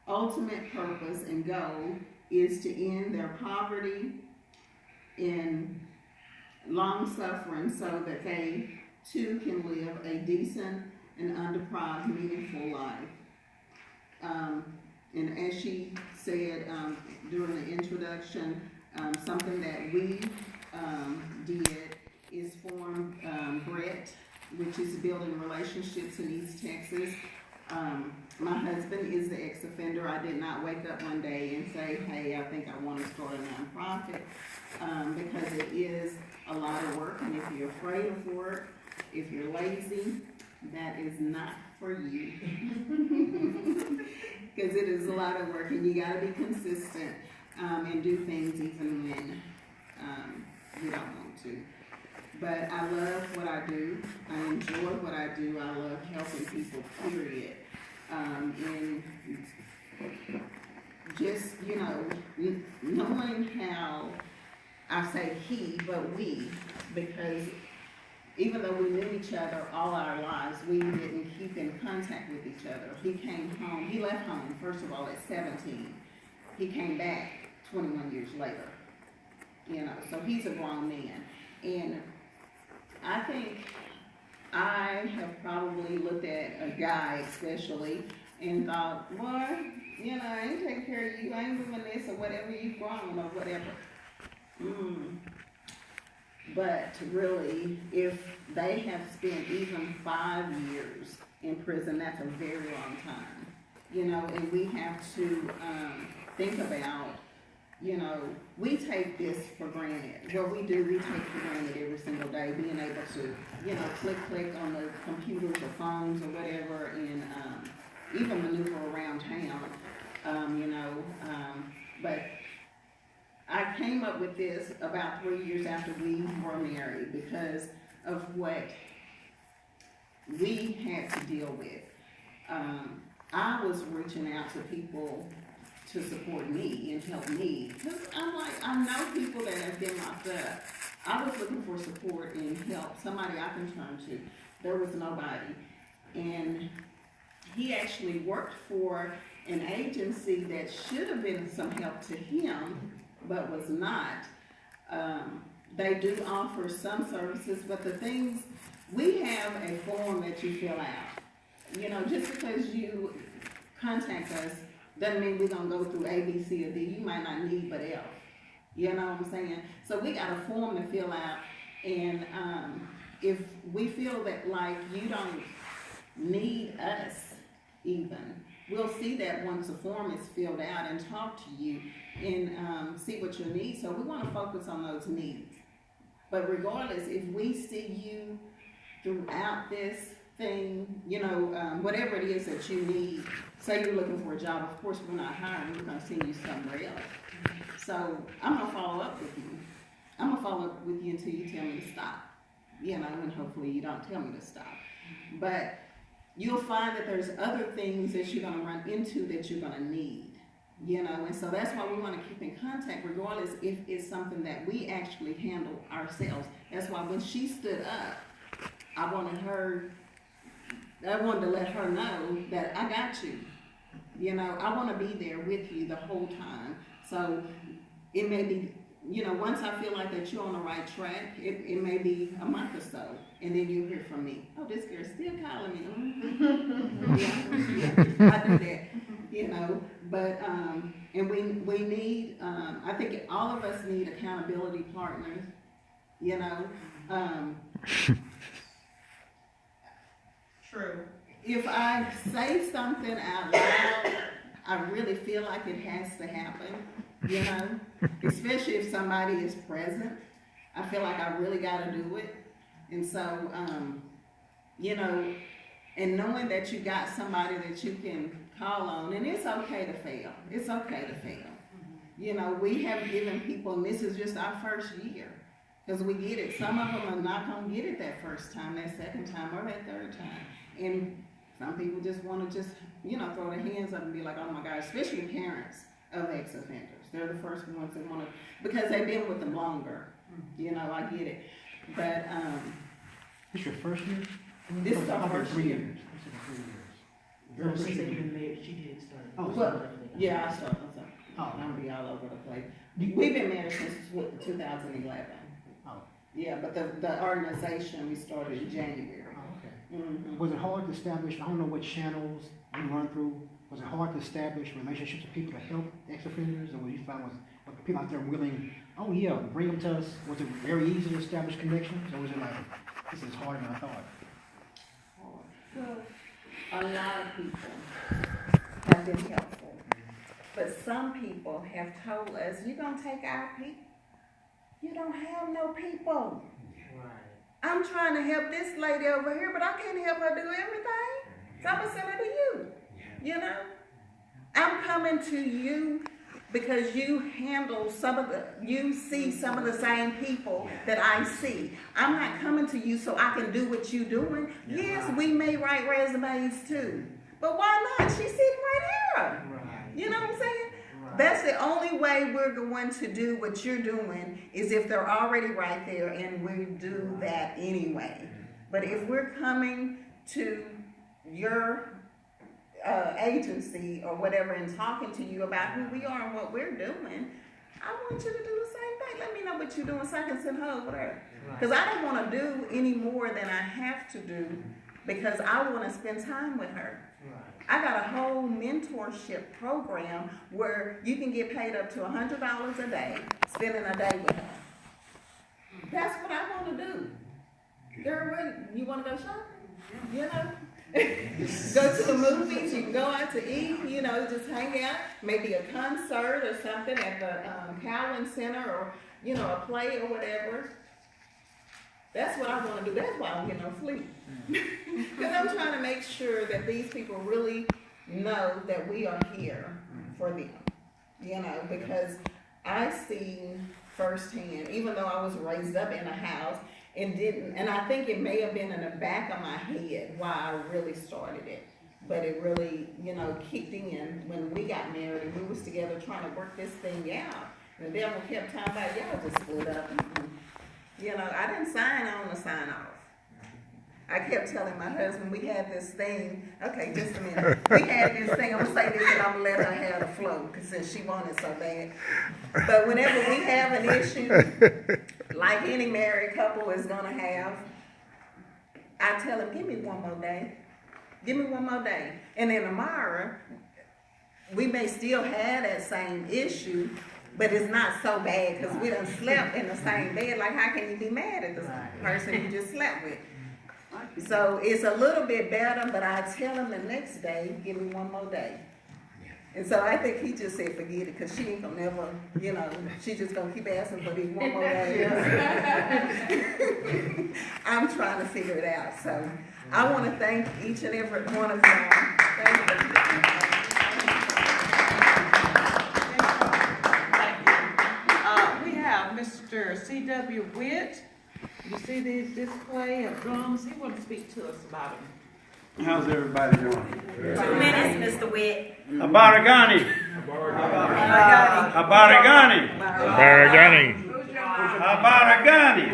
S13: ultimate purpose and goal is to end their poverty and long suffering so that they too can live a decent and undeprived, meaningful life. And as she said during the introduction, something that we did is form BRET, which is building relationships in East Texas. My husband is the ex-offender. I did not wake up one day and say, hey, I think I want to start a nonprofit, because it is a lot of work, and if you're afraid of work, if you're lazy, that is not for you. Because it is a lot of work, and you got to be consistent and do things even when you don't want to. But I love what I do. I enjoy what I do. I love helping people, period. And just, knowing how, I say he, but we, because even though we knew each other all our lives, we didn't keep in contact with each other. He came home, he left home, first of all, at 17. He came back 21 years later, you know, so he's a grown man. And I think I have probably looked at a guy especially and thought, boy, you know, I ain't taking care of you, I ain't doing this or whatever, you've grown or whatever. But really, if they have spent even 5 years in prison, that's a very long time. You know, and we have to think about, you know, we take this for granted. What we do, we take for granted every single day, being able to, you know, click on the computers or phones or whatever, and even maneuver around town, you know. But I came up with this about 3 years after we were married because of what we had to deal with. I was reaching out to people to support me and help me. Because I'm like, I know people that have been locked up. I was looking for support and help, somebody I can turn to. There was nobody. And he actually worked for an agency that should have been some help to him, but was not. They do offer some services, but the things, we have a form that you fill out. You know, just because you contact us doesn't mean we're gonna go through A, B, C, or D. You might not need but F. You know what I'm saying? So we got a form to fill out, and if we feel that like you don't need us even, we'll see that once the form is filled out and talk to you and see what your needs. So we want to focus on those needs. But regardless, if we see you throughout this thing, you know, whatever it is that you need, say you're looking for a job, of course we're not hiring, we're going to send you somewhere else. So I'm going to follow up with you. I'm going to follow up with you until you tell me to stop, you know, and hopefully you don't tell me to stop. But you'll find that there's other things that you're going to run into that you're going to need, you know, and so that's why we want to keep in contact regardless if it's something that we actually handle ourselves. That's why when she stood up, I wanted to let her know that I got you. You know, I want to be there with you the whole time. So it may be, you know, once I feel like that you're on the right track, it may be a month or so, and then you'll hear from me. Oh, this girl's still calling me. Yeah, I do that, you know. But, and we need, I think all of us need accountability partners, you know.
S15: True.
S13: If I say something out loud, I really feel like it has to happen, you know, especially if somebody is present. I feel like I really got to do it. And so, you know, and knowing that you got somebody that you can call on, and it's okay to fail. It's okay to fail. You know, we have given people, and this is just our first year, because we get it. Some of them are not going to get it that first time, that second time, or that third time. And some people just want to just, you know, throw their hands up and be like, oh my God, especially parents of ex-offenders. They're the first ones that want to, because they've been with them longer. You know, I get it. But,
S8: This your first year?
S13: This is our first
S8: 3
S13: year.
S8: years. This is 3 years.
S3: She said you've been married, she did start.
S8: Oh,
S13: well, yeah, I started.
S8: Oh.
S13: I'm gonna be all over the place. We've been married since 2011.
S8: Oh.
S13: Yeah, but the organization, we started in January.
S8: Oh, okay.
S13: Mm-hmm.
S8: Was it hard to establish, I don't know what channels you run through, was it hard to establish relationships with people to help ex-offenders, or what you found was people out there willing, oh yeah, bring them to us? Was it very easy to establish connections, or was it like, this is harder than I thought?
S13: Well, a lot of people have been helpful, but some people have told us, you're gonna take our people? You don't have no people.
S3: Right.
S13: I'm trying to help this lady over here, but I can't help her do everything. So I'm gonna send her to you. You know? I'm coming to you because you handle you see some of the same people that I see. I'm not coming to you so I can do what you're doing. Yes, we may write resumes too. But why not? She's sitting right here. You know what I'm saying? That's the only way way we're going to do what you're doing is if they're already right there and we do that anyway. But if we're coming to your agency or whatever and talking to you about who we are and what we're doing, I want you to do the same thing. Let me know what you're doing so I can send her over there. Because I don't want to do any more than I have to do because I want to spend time with her. I got a whole mentorship program where you can get paid up to $100 a day spending a day with her. That's what I want to do. Girl, you want to go shopping? You know? Go to the movies, you can go out to eat, you know, just hang out, maybe a concert or something at the Cowan Center or, you know, a play or whatever. That's what I want to do. That's why I don't get no sleep. Because I'm trying to make sure that these people really know that we are here for them, you know, because I see firsthand, even though I was raised up in a house, and I think it may have been in the back of my head why I really started it. But it really, you know, kicked in when we got married and we was together trying to work this thing out. And the devil kept talking about, y'all just split up. You know, I didn't sign on to sign off. I kept telling my husband, we had this thing, okay, just a minute. We had this thing, I'm gonna say this and I'm gonna let her have the flow, because since she wanted so bad. But whenever we have an issue, like any married couple is gonna have, I tell him, give me one more day. Give me one more day. And then tomorrow, we may still have that same issue, but it's not so bad because we done slept in the same bed. Like, how can you be mad at the person you just slept with? So it's a little bit better, but I tell him the next day, give me one more day. And so I think he just said, forget it, because she ain't gonna never, you know, she just gonna keep asking for these one more days. I'm trying to figure it out. So I want to thank each and every one of y'all. Thank you.
S3: We have Mr. C.W. Witt. You see this display of drums? He wants to speak to us about them.
S6: How's everybody doing?
S15: 2 minutes, Mr. Witt.
S6: Abaragani. Abaragani.
S2: Baragani.
S6: Abaragani.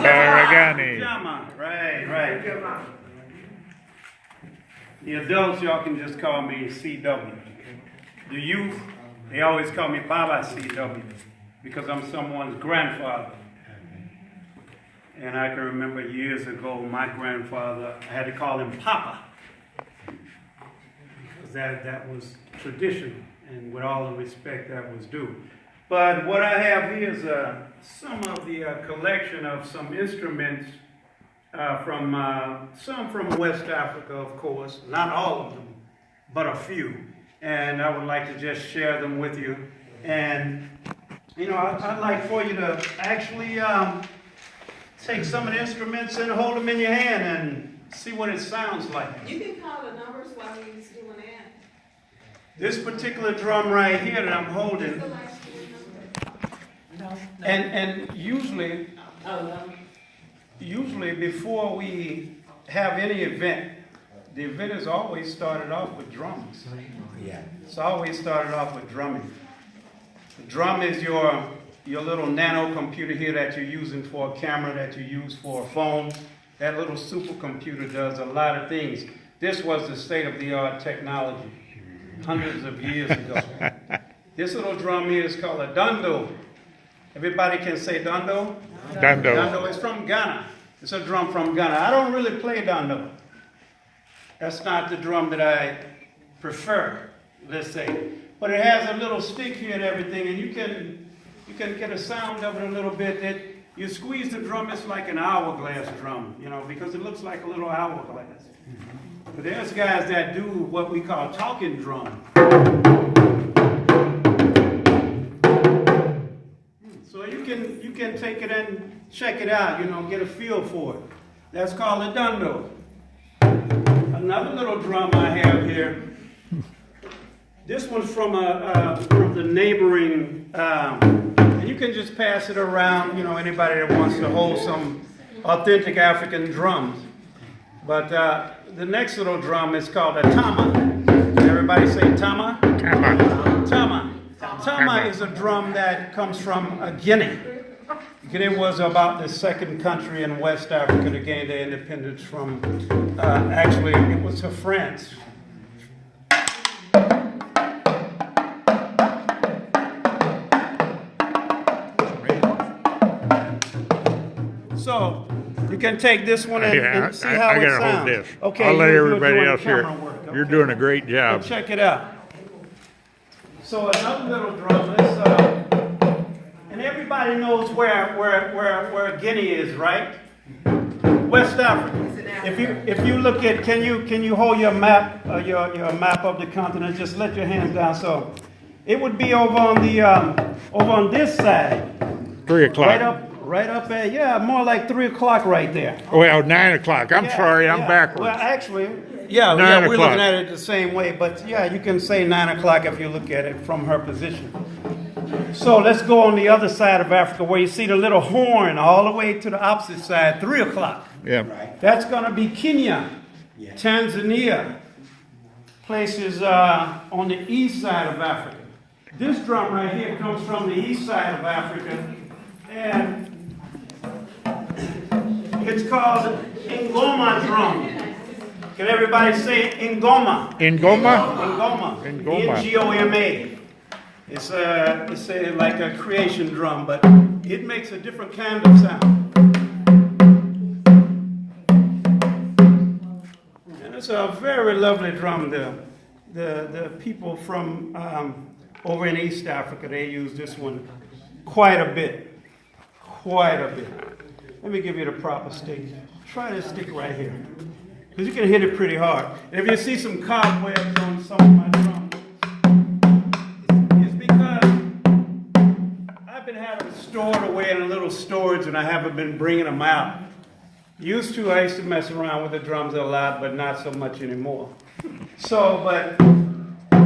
S2: Baragani.
S6: Jama. Right. The adults, y'all can just call me CW. The youth, they always call me Baba CW because I'm someone's grandfather. And I can remember years ago, my grandfather, I had to call him Papa. Because that was tradition, and with all the respect that was due. But what I have here is some of the collection of some instruments some from West Africa, of course. Not all of them, but a few. And I would like to just share them with you. And, you know, I'd like for you to actually take some of the instruments and hold them in your hand and see what it sounds like.
S13: You can call the numbers while he's doing that.
S6: This particular drum right here that I'm holding, and usually before we have any event, the event is always started off with drums.
S1: Yeah.
S6: It's always started off with drumming. The drum is your little nano computer here that you're using for a camera, that you use for a phone. That little supercomputer does a lot of things. This was the state-of-the-art technology hundreds of years ago. This little drum here is called a dundo. Everybody can say dundo?
S2: Dundo.
S6: Dundo is from Ghana. It's a drum from Ghana. I don't really play dundo. That's not the drum that I prefer, let's say. But it has a little stick here and everything, and you can get a sound of it a little bit. You squeeze the drum, it's like an hourglass drum, you know, because it looks like a little hourglass. But there's guys that do what we call talking drum. So you can take it and check it out, you know, get a feel for it. That's called a dundo. Another little drum I have here. This one's from the neighboring, and you can just pass it around, you know, anybody that wants to hold some authentic African drums. But the next little drum is called a tama. Everybody say tama?
S2: Tama.
S6: Tama. Tama is a drum that comes from Guinea. Guinea was about the second country in West Africa to gain their independence from, actually, it was France. So, you can take this one and see how
S2: I
S6: it
S2: gotta
S6: sounds.
S2: hold this.
S6: Okay,
S2: I'll let
S6: you're
S2: everybody
S6: doing
S2: else hear.
S6: camera work,
S2: You're
S6: okay.
S2: doing a great job.
S6: So check it out. So another little drum. And everybody knows where Guinea is, right? West Africa. If you look at, can you hold your map, your map of the continent? Just let your hands down. So it would be over on this side.
S2: 3 o'clock.
S6: Right up at, more like 3 o'clock right there.
S2: Well, 9 o'clock. I'm sorry, I'm backwards.
S6: Well, actually,
S2: 9
S6: we're
S2: o'clock.
S6: looking at it the same way, but yeah, you can say 9 o'clock if you look at it from her position. So let's go on the other side of Africa where you see the little horn all the way to the opposite side, 3 o'clock.
S2: Yeah.
S6: That's going to be Kenya, Tanzania, places on the east side of Africa. This drum right here comes from the east side of Africa, and it's called Ngoma drum. Can everybody say Ngoma?
S2: Ngoma?
S6: Ngoma.
S2: Ngoma.
S6: Ngoma. It's like a creation drum, but it makes a different kind of sound. And it's a very lovely drum. The people from over in East Africa, they use this one quite a bit. Quite a bit. Let me give you the proper stick. Try this stick right here. Because you can hit it pretty hard. And if you see some cobwebs on some of my drums, it's because I've been having them stored away in a little storage and I haven't been bringing them out. I used to mess around with the drums a lot, but not so much anymore. So, but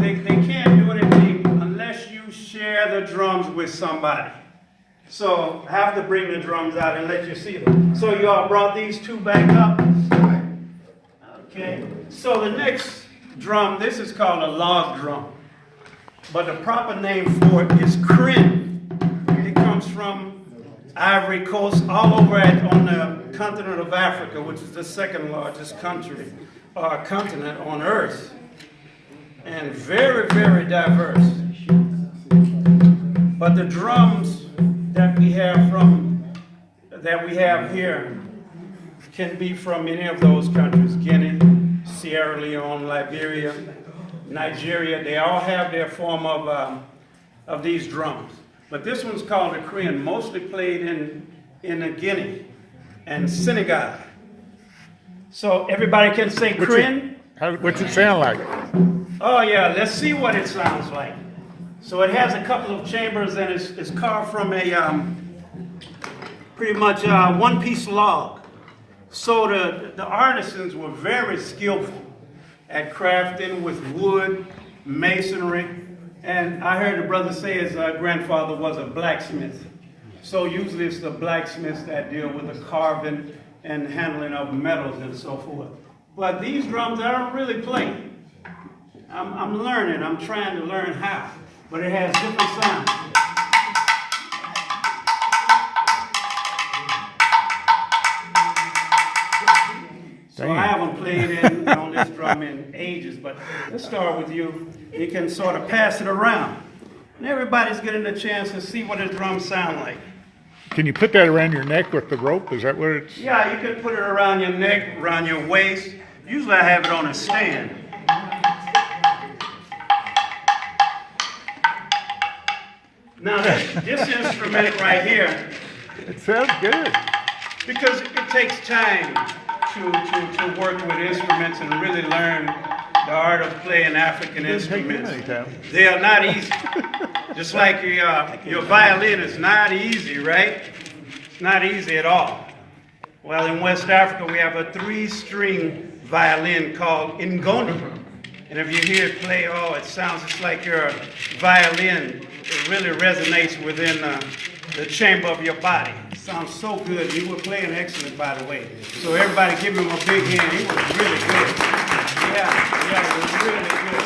S6: they can't do anything unless you share the drums with somebody. So I have to bring the drums out and let you see them. So you all brought these two back up. Okay. So the next drum, this is called a log drum. But the proper name for it is krin. It comes from Ivory Coast, all over on the continent of Africa, which is the second largest country or continent on Earth. And very, very diverse. But the drums that we have here can be from any of those countries: Guinea, Sierra Leone, Liberia, Nigeria. They all have their form of these drums. But this one's called a krin, mostly played in Guinea and Senegal. So everybody can say krin.
S2: What's it sound like?
S6: Oh yeah, let's see what it sounds like. So it has a couple of chambers and it's carved from a pretty much one-piece log. So the artisans were very skillful at crafting with wood, masonry, and I heard the brother say his grandfather was a blacksmith. So usually it's the blacksmiths that deal with the carving and handling of metals and so forth. But these drums I don't really play. I'm learning, I'm trying to learn how, but it has different sounds. So I haven't played on this drum in ages, but let's start with you. You can sort of pass it around. And everybody's getting a chance to see what a drum sound like.
S2: Can you put that around your neck with the rope? Is that what it's?
S6: Yeah, you can put it around your neck, around your waist. Usually I have it on a stand. Now this instrument right here.
S2: It sounds good.
S6: Because it takes time to work with instruments and really learn the art of playing African instruments. They are not easy. Just like your violin is not easy, right? It's not easy at all. Well, in West Africa, we have a 3-string violin called ngoni. And if you hear it play, oh, it sounds just like your violin. It really resonates within the chamber of your body. It sounds so good. He was playing excellent, by the way. So everybody give him a big hand. He was really good. Yeah, it was really good.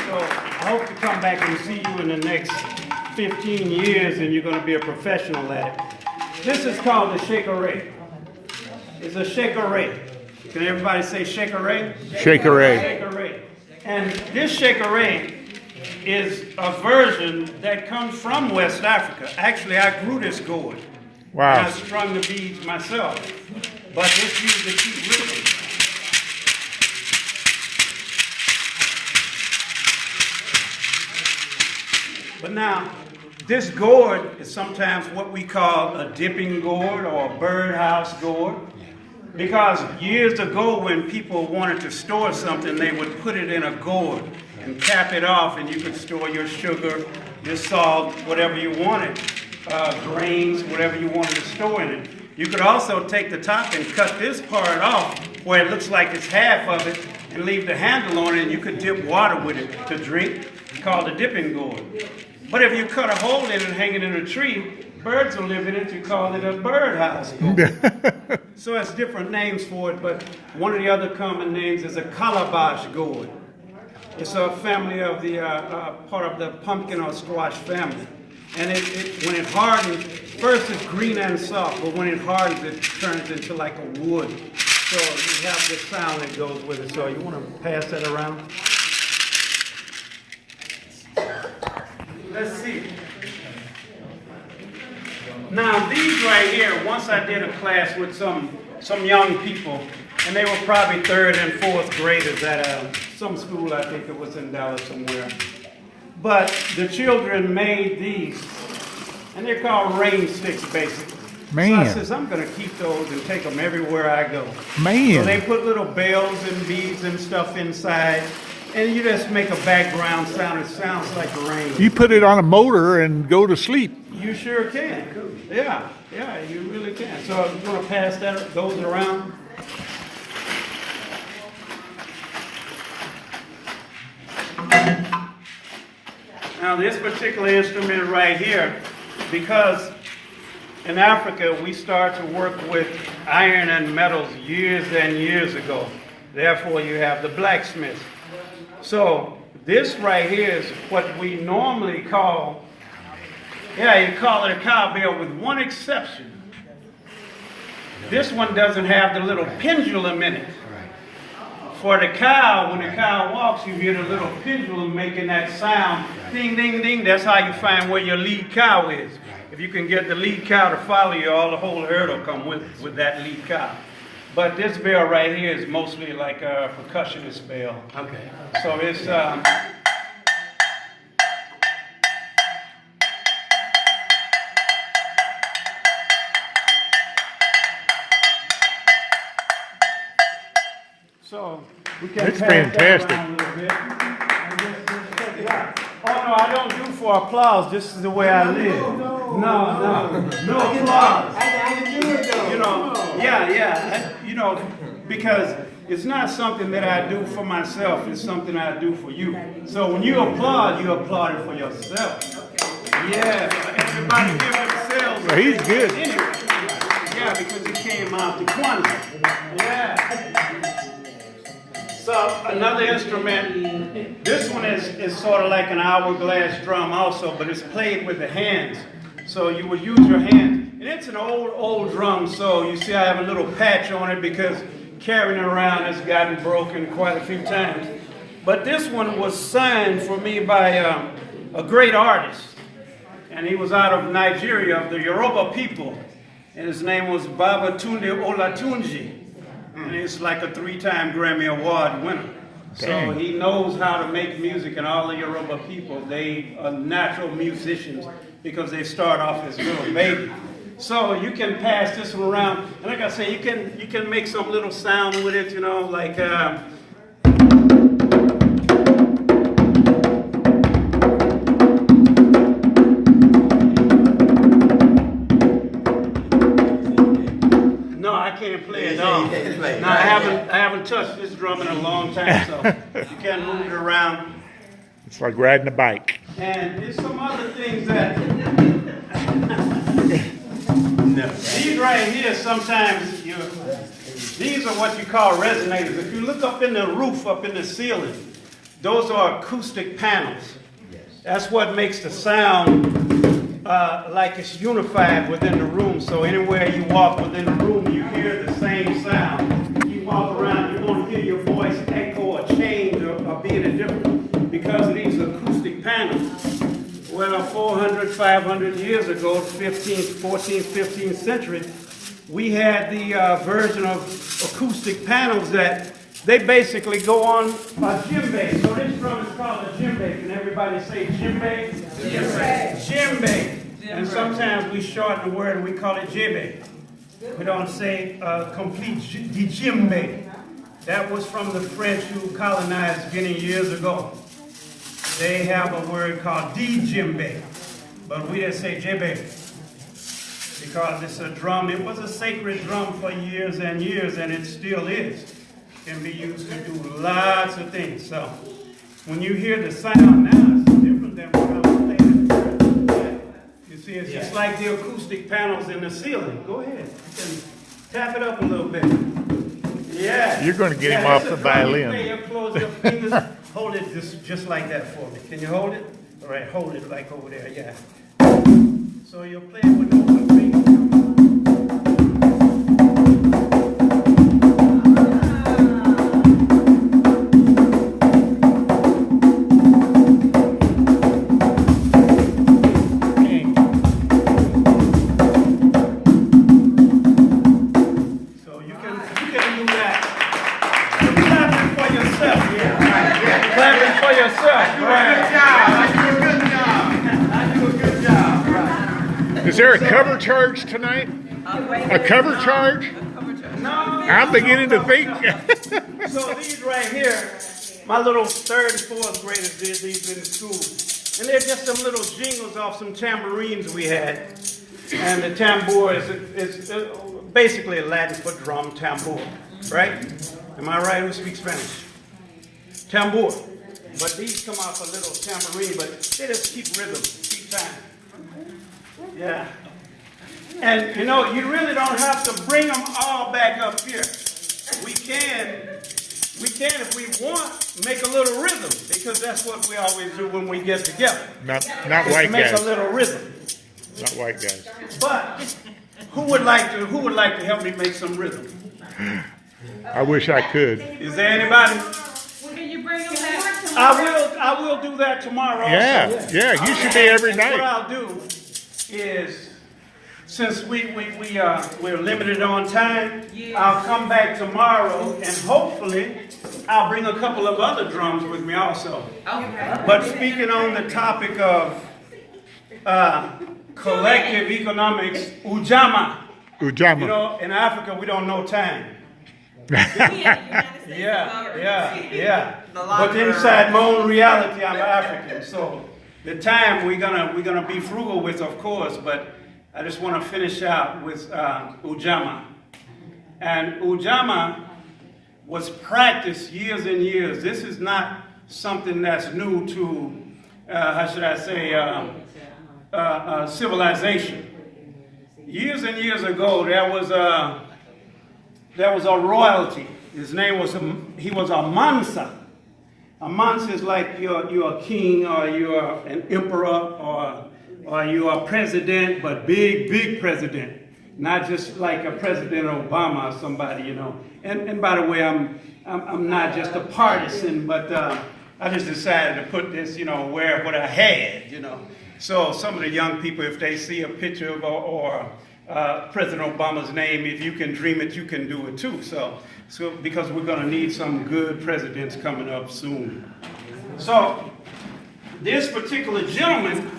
S6: So I hope to come back and see you in the next 15 years and you're going to be a professional at it. This is called the shaker-ray. It's a shaker-ray. Can everybody say shaker-ray?
S2: Shaker-ray.
S6: Shaker-ray. And this shaker-ray is a version that comes from West Africa. Actually, I grew this gourd.
S2: Wow.
S6: And I strung the beads myself. But this used to keep rhythm. But now, this gourd is sometimes what we call a dipping gourd or a birdhouse gourd. Because years ago when people wanted to store something, they would put it in a gourd and cap it off, and you could store your sugar, your salt, whatever you wanted, grains, whatever you wanted to store in it. You could also take the top and cut this part off where it looks like it's half of it and leave the handle on it, and you could dip water with it to drink. It's called a dipping gourd. But if you cut a hole in it and hang it in a tree, birds will live in it. You call it a birdhouse gourd. So it's different names for it, but one of the other common names is a calabash gourd. It's a family of the part of the pumpkin or squash family. And when it hardens, first it's green and soft, but when it hardens, it turns into like a wood. So you have the sound that goes with it. So you want to pass that around? Let's see. Now these right here, once I did a class with some young people, and they were probably 3rd and 4th graders at some school, I think it was in Dallas somewhere. But the children made these, and they're called rain sticks basically.
S2: Man.
S6: So I says, I'm going to keep those and take them everywhere I go.
S2: Man.
S6: So they put little bells and beads and stuff inside, and you just make a background sound. It sounds like rain.
S2: You put it on a motor and go to sleep.
S6: You sure can. Yeah, you really can. So I'm going to pass those around. Now this particular instrument right here, because in Africa we start to work with iron and metals years and years ago. Therefore you have the blacksmith. So this right here is what we normally call, you call it a cowbell with one exception. This one doesn't have the little pendulum in it. For the cow, when the cow walks, you hear the little pendulum making that sound. Ding, ding, ding. That's how you find where your lead cow is. If you can get the lead cow to follow you, the whole herd will come with that lead cow. But this bell right here is mostly like a percussionist bell. Okay. So it's... So we can
S2: That's
S6: pass
S2: fantastic.
S6: that around a little bit. And just check it out. Oh no, I don't do for applause. This is the way I live. No applause. You know, because it's not something that I do for myself. It's something I do for you. So when you applaud it for yourself. Yeah, everybody give themselves.
S2: Well, he's good.
S6: Anyway. Yeah, because it came out to Kwanzaa. Yeah. So another instrument, this one is sort of like an hourglass drum also, but it's played with the hands. So you would use your hands. And it's an old drum, so you see I have a little patch on it because carrying it around has gotten broken quite a few times. But this one was signed for me by a great artist. And he was out of Nigeria, of the Yoruba people. And his name was Babatunde Olatunji. And he's like a 3-time Grammy Award winner. So he knows how to make music, and all the Yoruba people, they are natural musicians because they start off as little babies. So you can pass this one around, and like I say, you can make some little sound with it, you know, like I can't play it all. No, I haven't touched this drum in a long time, so you can't move it around.
S2: It's like riding a bike.
S6: And there's some other things that these right here sometimes these are what you call resonators. If you look up in the roof, up in the ceiling, those are acoustic panels. That's what makes the sound like it's unified within the room. So anywhere you walk within the room, you hear the same sound. You walk around, you won't hear your voice echo or change or be any different because of these acoustic panels. Well, 400, 500 years ago, 14th, 15th century, we had the version of acoustic panels that they basically go on a djembe. So this drum is called a djembe. Can everybody say djembe? Djembe. Djembe. And sometimes we shorten the word and we call it djembe. We don't say complete djembe. That was from the French who colonized Guinea years ago. They have a word called djembe, but we just say djembe because it's a drum. It was a sacred drum for years and years, and it still is. Can be used to do lots of things. So when you hear the sound now, it's different than what I was playing. You see, it's just like the acoustic panels in the ceiling. Go ahead. You can tap it up a little bit. Yeah.
S2: You're going to get him off the violin.
S6: You close your fingers. Hold it just like that for me. Can you hold it? All right, hold it like over there. Yeah. So you're playing with no fingers.
S2: Is there a cover charge tonight? A cover charge?
S6: No.
S2: I'm beginning to think.
S6: So these right here, my little 3rd and 4th graders did these in school. And they're just some little jingles off some tambourines we had. And the tambour is basically Latin for drum, tambour, right? Am I right? Who speaks Spanish? Tambour. But these come off a little tambourine, but they just keep rhythm, keep time. Yeah. And you know, you really don't have to bring them all back up here. We can if we want, make a little rhythm, because that's what we always do when we get together.
S2: Not white
S6: make
S2: guys.
S6: a little rhythm.
S2: Not white guys.
S6: But who would like to help me make some rhythm?
S2: I wish I could.
S6: Is there anybody?
S12: Can you bring them back?
S6: I will do that tomorrow.
S2: Yeah,
S6: also.
S2: yeah, you should be every night.
S6: What I'll do is, since we're limited on time, I'll come back tomorrow and hopefully I'll bring a couple of other drums with me also.
S12: Okay.
S6: But speaking on the topic of collective economics, Ujamaa. You know, in Africa we don't know time. Yeah. But inside my own reality, I'm African. So the time we're gonna be frugal with, of course. But I just want to finish out with Ujamaa. And Ujamaa was practiced years and years. This is not something that's new to, how should I say, civilization. Years and years ago, there was a royalty. His name was he was a Mansa. A Mansa is like you're a king, or you're an emperor, or you're a president, but big president, not just like a President Obama or somebody, you know. And by the way, I'm not just a partisan, but I just decided to put this, you know, wear what I had, you know. So some of the young people, if they see a picture of or President Obama's name, if you can dream it, you can do it too. So because we're going to need some good presidents coming up soon. So this particular gentleman,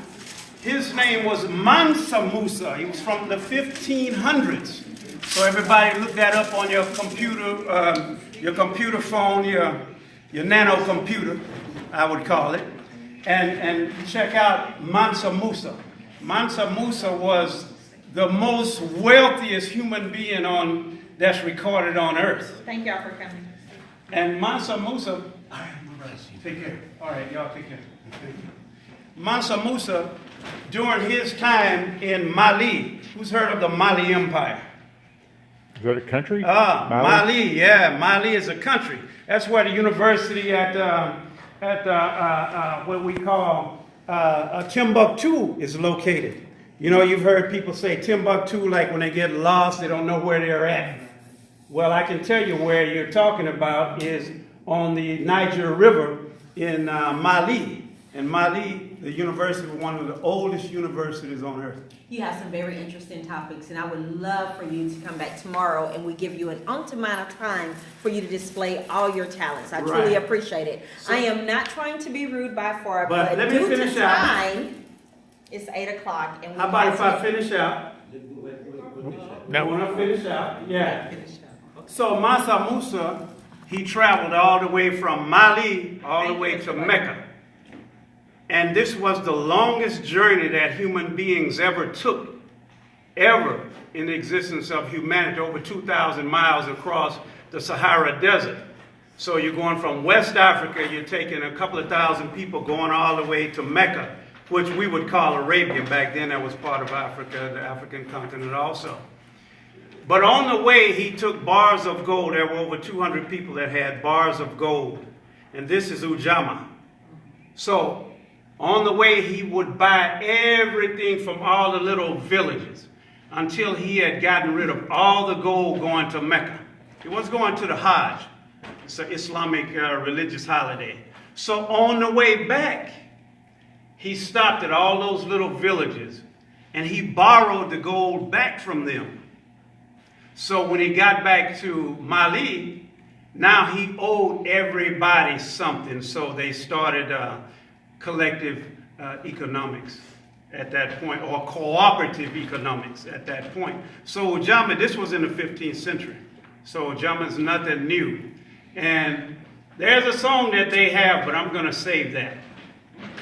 S6: his name was Mansa Musa. He was from the 1500s. So everybody look that up on your computer phone, your nano computer, I would call it, and check out Mansa Musa. Mansa Musa was the most wealthiest human being that's recorded on earth.
S15: Thank y'all for coming.
S6: And Mansa Musa, all right, take care. All right, y'all take care. Thank you. Mansa Musa, during his time in Mali, who's heard of the Mali Empire?
S2: Is that a country?
S6: Mali, yeah. Mali is a country. That's where the university at what we call Timbuktu is located. You know, you've heard people say Timbuktu, like when they get lost, they don't know where they're at. Well, I can tell you where you're talking about is on the Niger River in Mali. In Mali, the university was one of the oldest universities on earth.
S15: You have some very interesting topics, and I would love for you to come back tomorrow and we give you an amount of time for you to display all your talents. I truly appreciate it.
S6: So,
S15: I am not trying to be rude by far, but
S6: let me
S15: due
S6: finish
S15: to
S6: out.
S15: time, it's 8 o'clock. And
S6: how about if I finish out?
S2: No.
S6: When I finish out, yeah. So Mansa Musa, he traveled all the way from Mali all the way to Mecca. And this was the longest journey that human beings ever took, ever in the existence of humanity, over 2,000 miles across the Sahara Desert. So you're going from West Africa, you're taking a couple of thousand people going all the way to Mecca, which we would call Arabia. Back then that was part of Africa, the African continent also. But on the way, he took bars of gold. There were over 200 people that had bars of gold. And this is Ujamaa. So on the way, he would buy everything from all the little villages until he had gotten rid of all the gold going to Mecca. He was going to the Hajj. It's an Islamic religious holiday. So on the way back, he stopped at all those little villages and he borrowed the gold back from them. So when he got back to Mali, now he owed everybody something. So they started collective economics at that point, or cooperative economics at that point. So Ujamaa, this was in the 15th century. So Ujamaa is nothing new. And there's a song that they have, but I'm going to save that.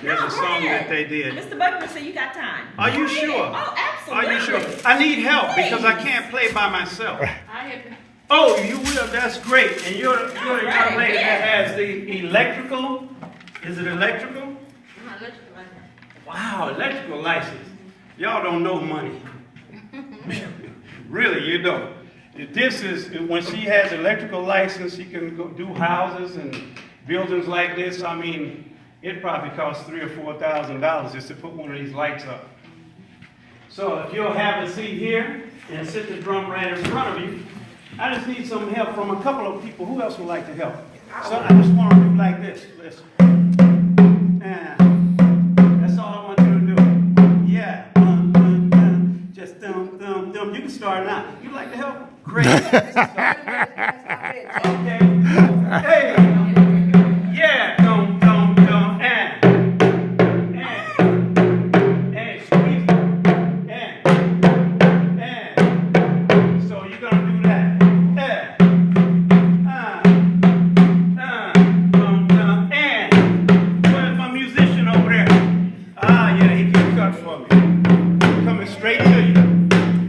S6: There's a song that they did.
S15: Mr. Buckner said you got time.
S6: Are you sure?
S15: Oh, absolutely.
S6: Are you sure? I need help because I can't play by myself.
S12: I have.
S6: Oh, you will? That's great. And you're the young lady that has the electrical. Is it electrical?
S12: I'm not electrical license.
S6: Wow, electrical license. Y'all don't know money. Really, you don't. This is, when she has electrical license, she can go do houses and buildings like this. I mean, it probably costs $3,000 or $4,000 just to put one of these lights up. So if you'll have a seat here and sit the drum right in front of you, I just need some help from a couple of people. Who else would like to help? So I just want to do like this. Listen. That's all I want you to do. Yeah. Just you can start now. You like to help? Great. Okay. Hey. Yeah. So you're gonna do that. Where's my musician over there? Ah, yeah, he can cut for me. Coming straight to you.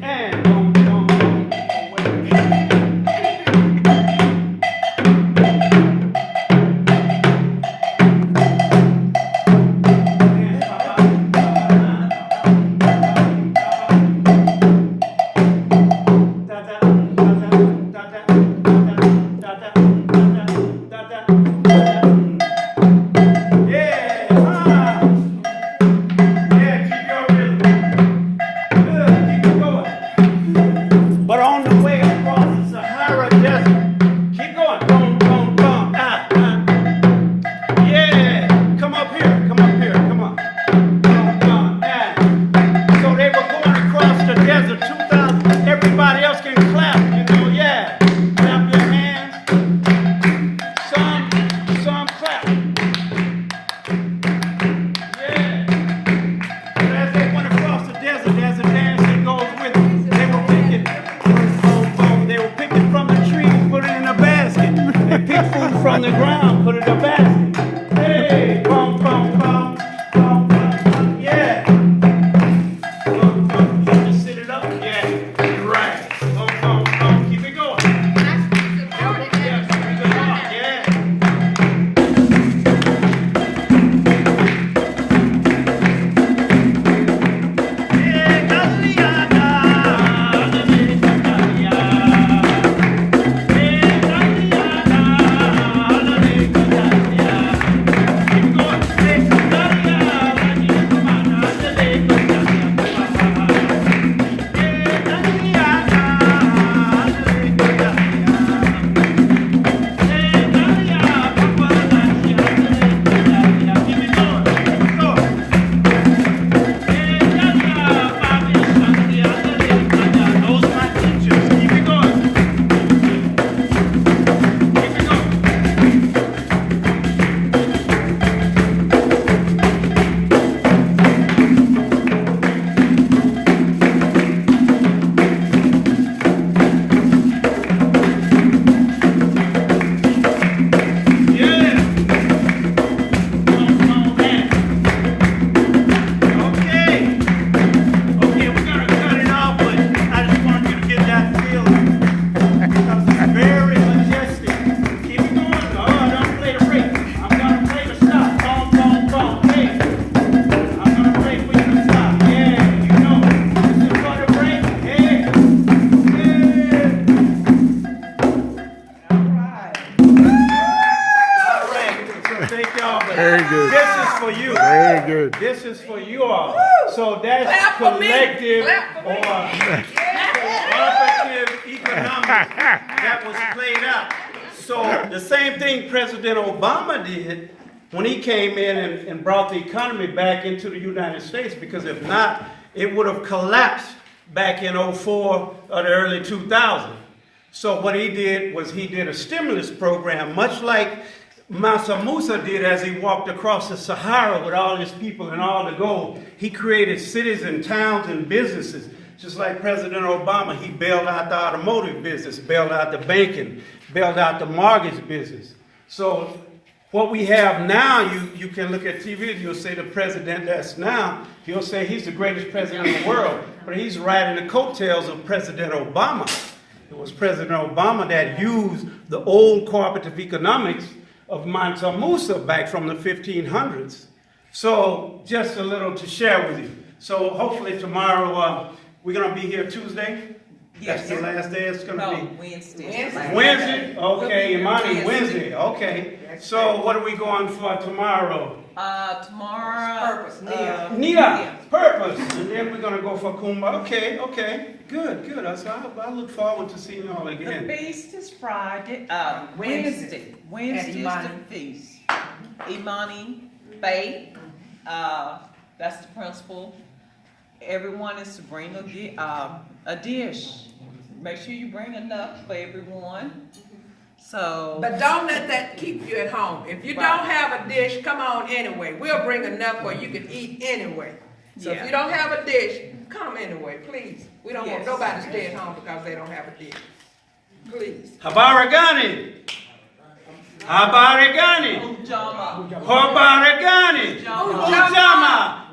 S6: And
S2: Good.
S6: This is for you all. So that's collective or cooperative economics that was played out. So the same thing President Obama did when he came in and brought the economy back into the United States, because if not, it would have collapsed back in 04 or the early 2000s. So what he did was he did a stimulus program, much like Mansa Musa did as he walked across the Sahara with all his people and all the gold. He created cities and towns and businesses. Just like President Obama, he bailed out the automotive business, bailed out the banking, bailed out the mortgage business. So what we have now, you can look at TV and you'll say the president that's now, he'll say he's the greatest president in the world, but he's riding the coattails of President Obama. It was President Obama that used the old cooperative economics of Mansa Musa back from the 1500s. So just a little to share with you. So hopefully tomorrow, we're going to be here Tuesday.
S3: Yes.
S6: That's the last day it's going to be?
S3: Wednesday.
S6: Wednesday? Okay, Imani, Wednesday. Okay. So what are we going for tomorrow?
S3: Tomorrow. Purpose.
S6: Nia. Purpose. And then we're going to go for Kumba. Okay. Good. So I look forward to seeing you all again.
S3: The feast is Friday. Wednesday. Wednesday is the feast. Imani, faith. That's the principle. Everyone is to bring a dish. Make sure you bring enough for everyone. So,
S4: but don't let that keep you at home. If you don't have a dish, come on anyway. We'll bring enough where you can eat anyway. So if you don't have a dish, come anyway, please. We don't want nobody to stay at home because they don't have a dish. Please.
S6: Habaragani. Ujama.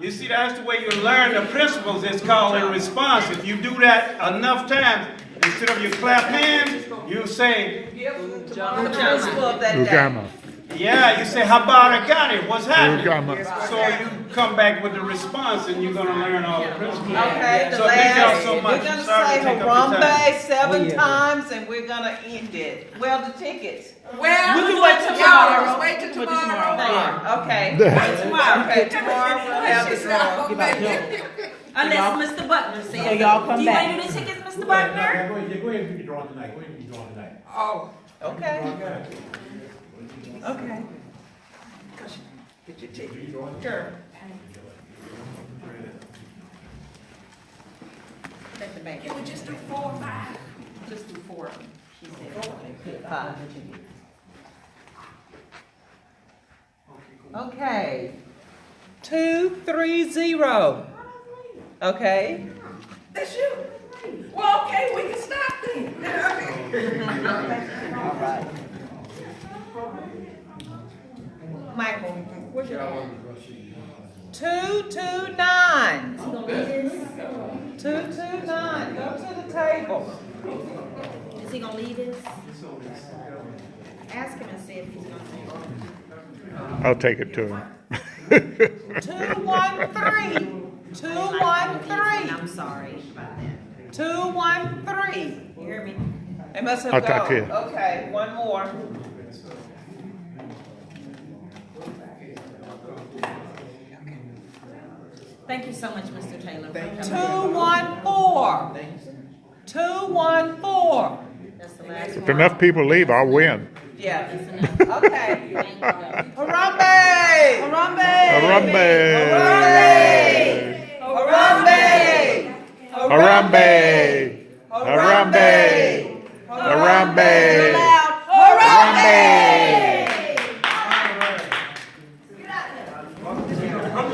S6: You see, that's the way you learn the principles. It's called a response. If you do that enough times, instead of you clap hands, you say,
S3: the principle of that day.
S6: Yeah, you say, Habaragani, what's happening? So you come back with the response and you're going to learn all the principles.
S3: Okay,
S6: so thank y'all so much.
S3: We're going to say Harambe 7 times and we're going to end it. Well, the tickets.
S4: Well,
S3: we'll do it tomorrow.
S4: Wait till tomorrow.
S3: Okay. Tomorrow. Okay, tomorrow we'll have the draw.
S15: Unless Mr. Buckner says.
S7: So y'all come back.
S15: Do you want to do the tickets, Mr. Buckner?
S1: Go ahead and do the drawing tonight. Go ahead and do the drawing tonight.
S4: Oh.
S3: Okay. Okay.
S4: Get your ticket.
S3: Sure.
S15: Take the bank.
S4: Can we just do 4 or 5?
S15: Just do 4. She said 5.
S3: Okay. 230. Okay.
S4: That's you. Well, okay, we can stop then.
S3: All right.
S15: Michael, where's your dad?
S3: 229. 229. Go to the table.
S15: Is he gonna leave this? Ask him and see if he's gonna take it.
S2: I'll take it to him.
S3: 213. 213.
S15: I'm sorry about that.
S3: 213.
S15: You hear me?
S3: They must have
S2: I'll
S3: gone.
S2: talk to you.
S3: Okay, one more.
S15: Thank you so much, Mr. Taylor.
S3: 214. 214.
S15: That's the last
S2: If
S15: one.
S2: enough people leave, I'll win.
S3: Yeah.
S15: That's enough.
S3: Okay.
S15: Harambe!
S3: Harambe!
S2: Harambe!
S3: Harambe!
S2: Harambe! Harambe! Harambe!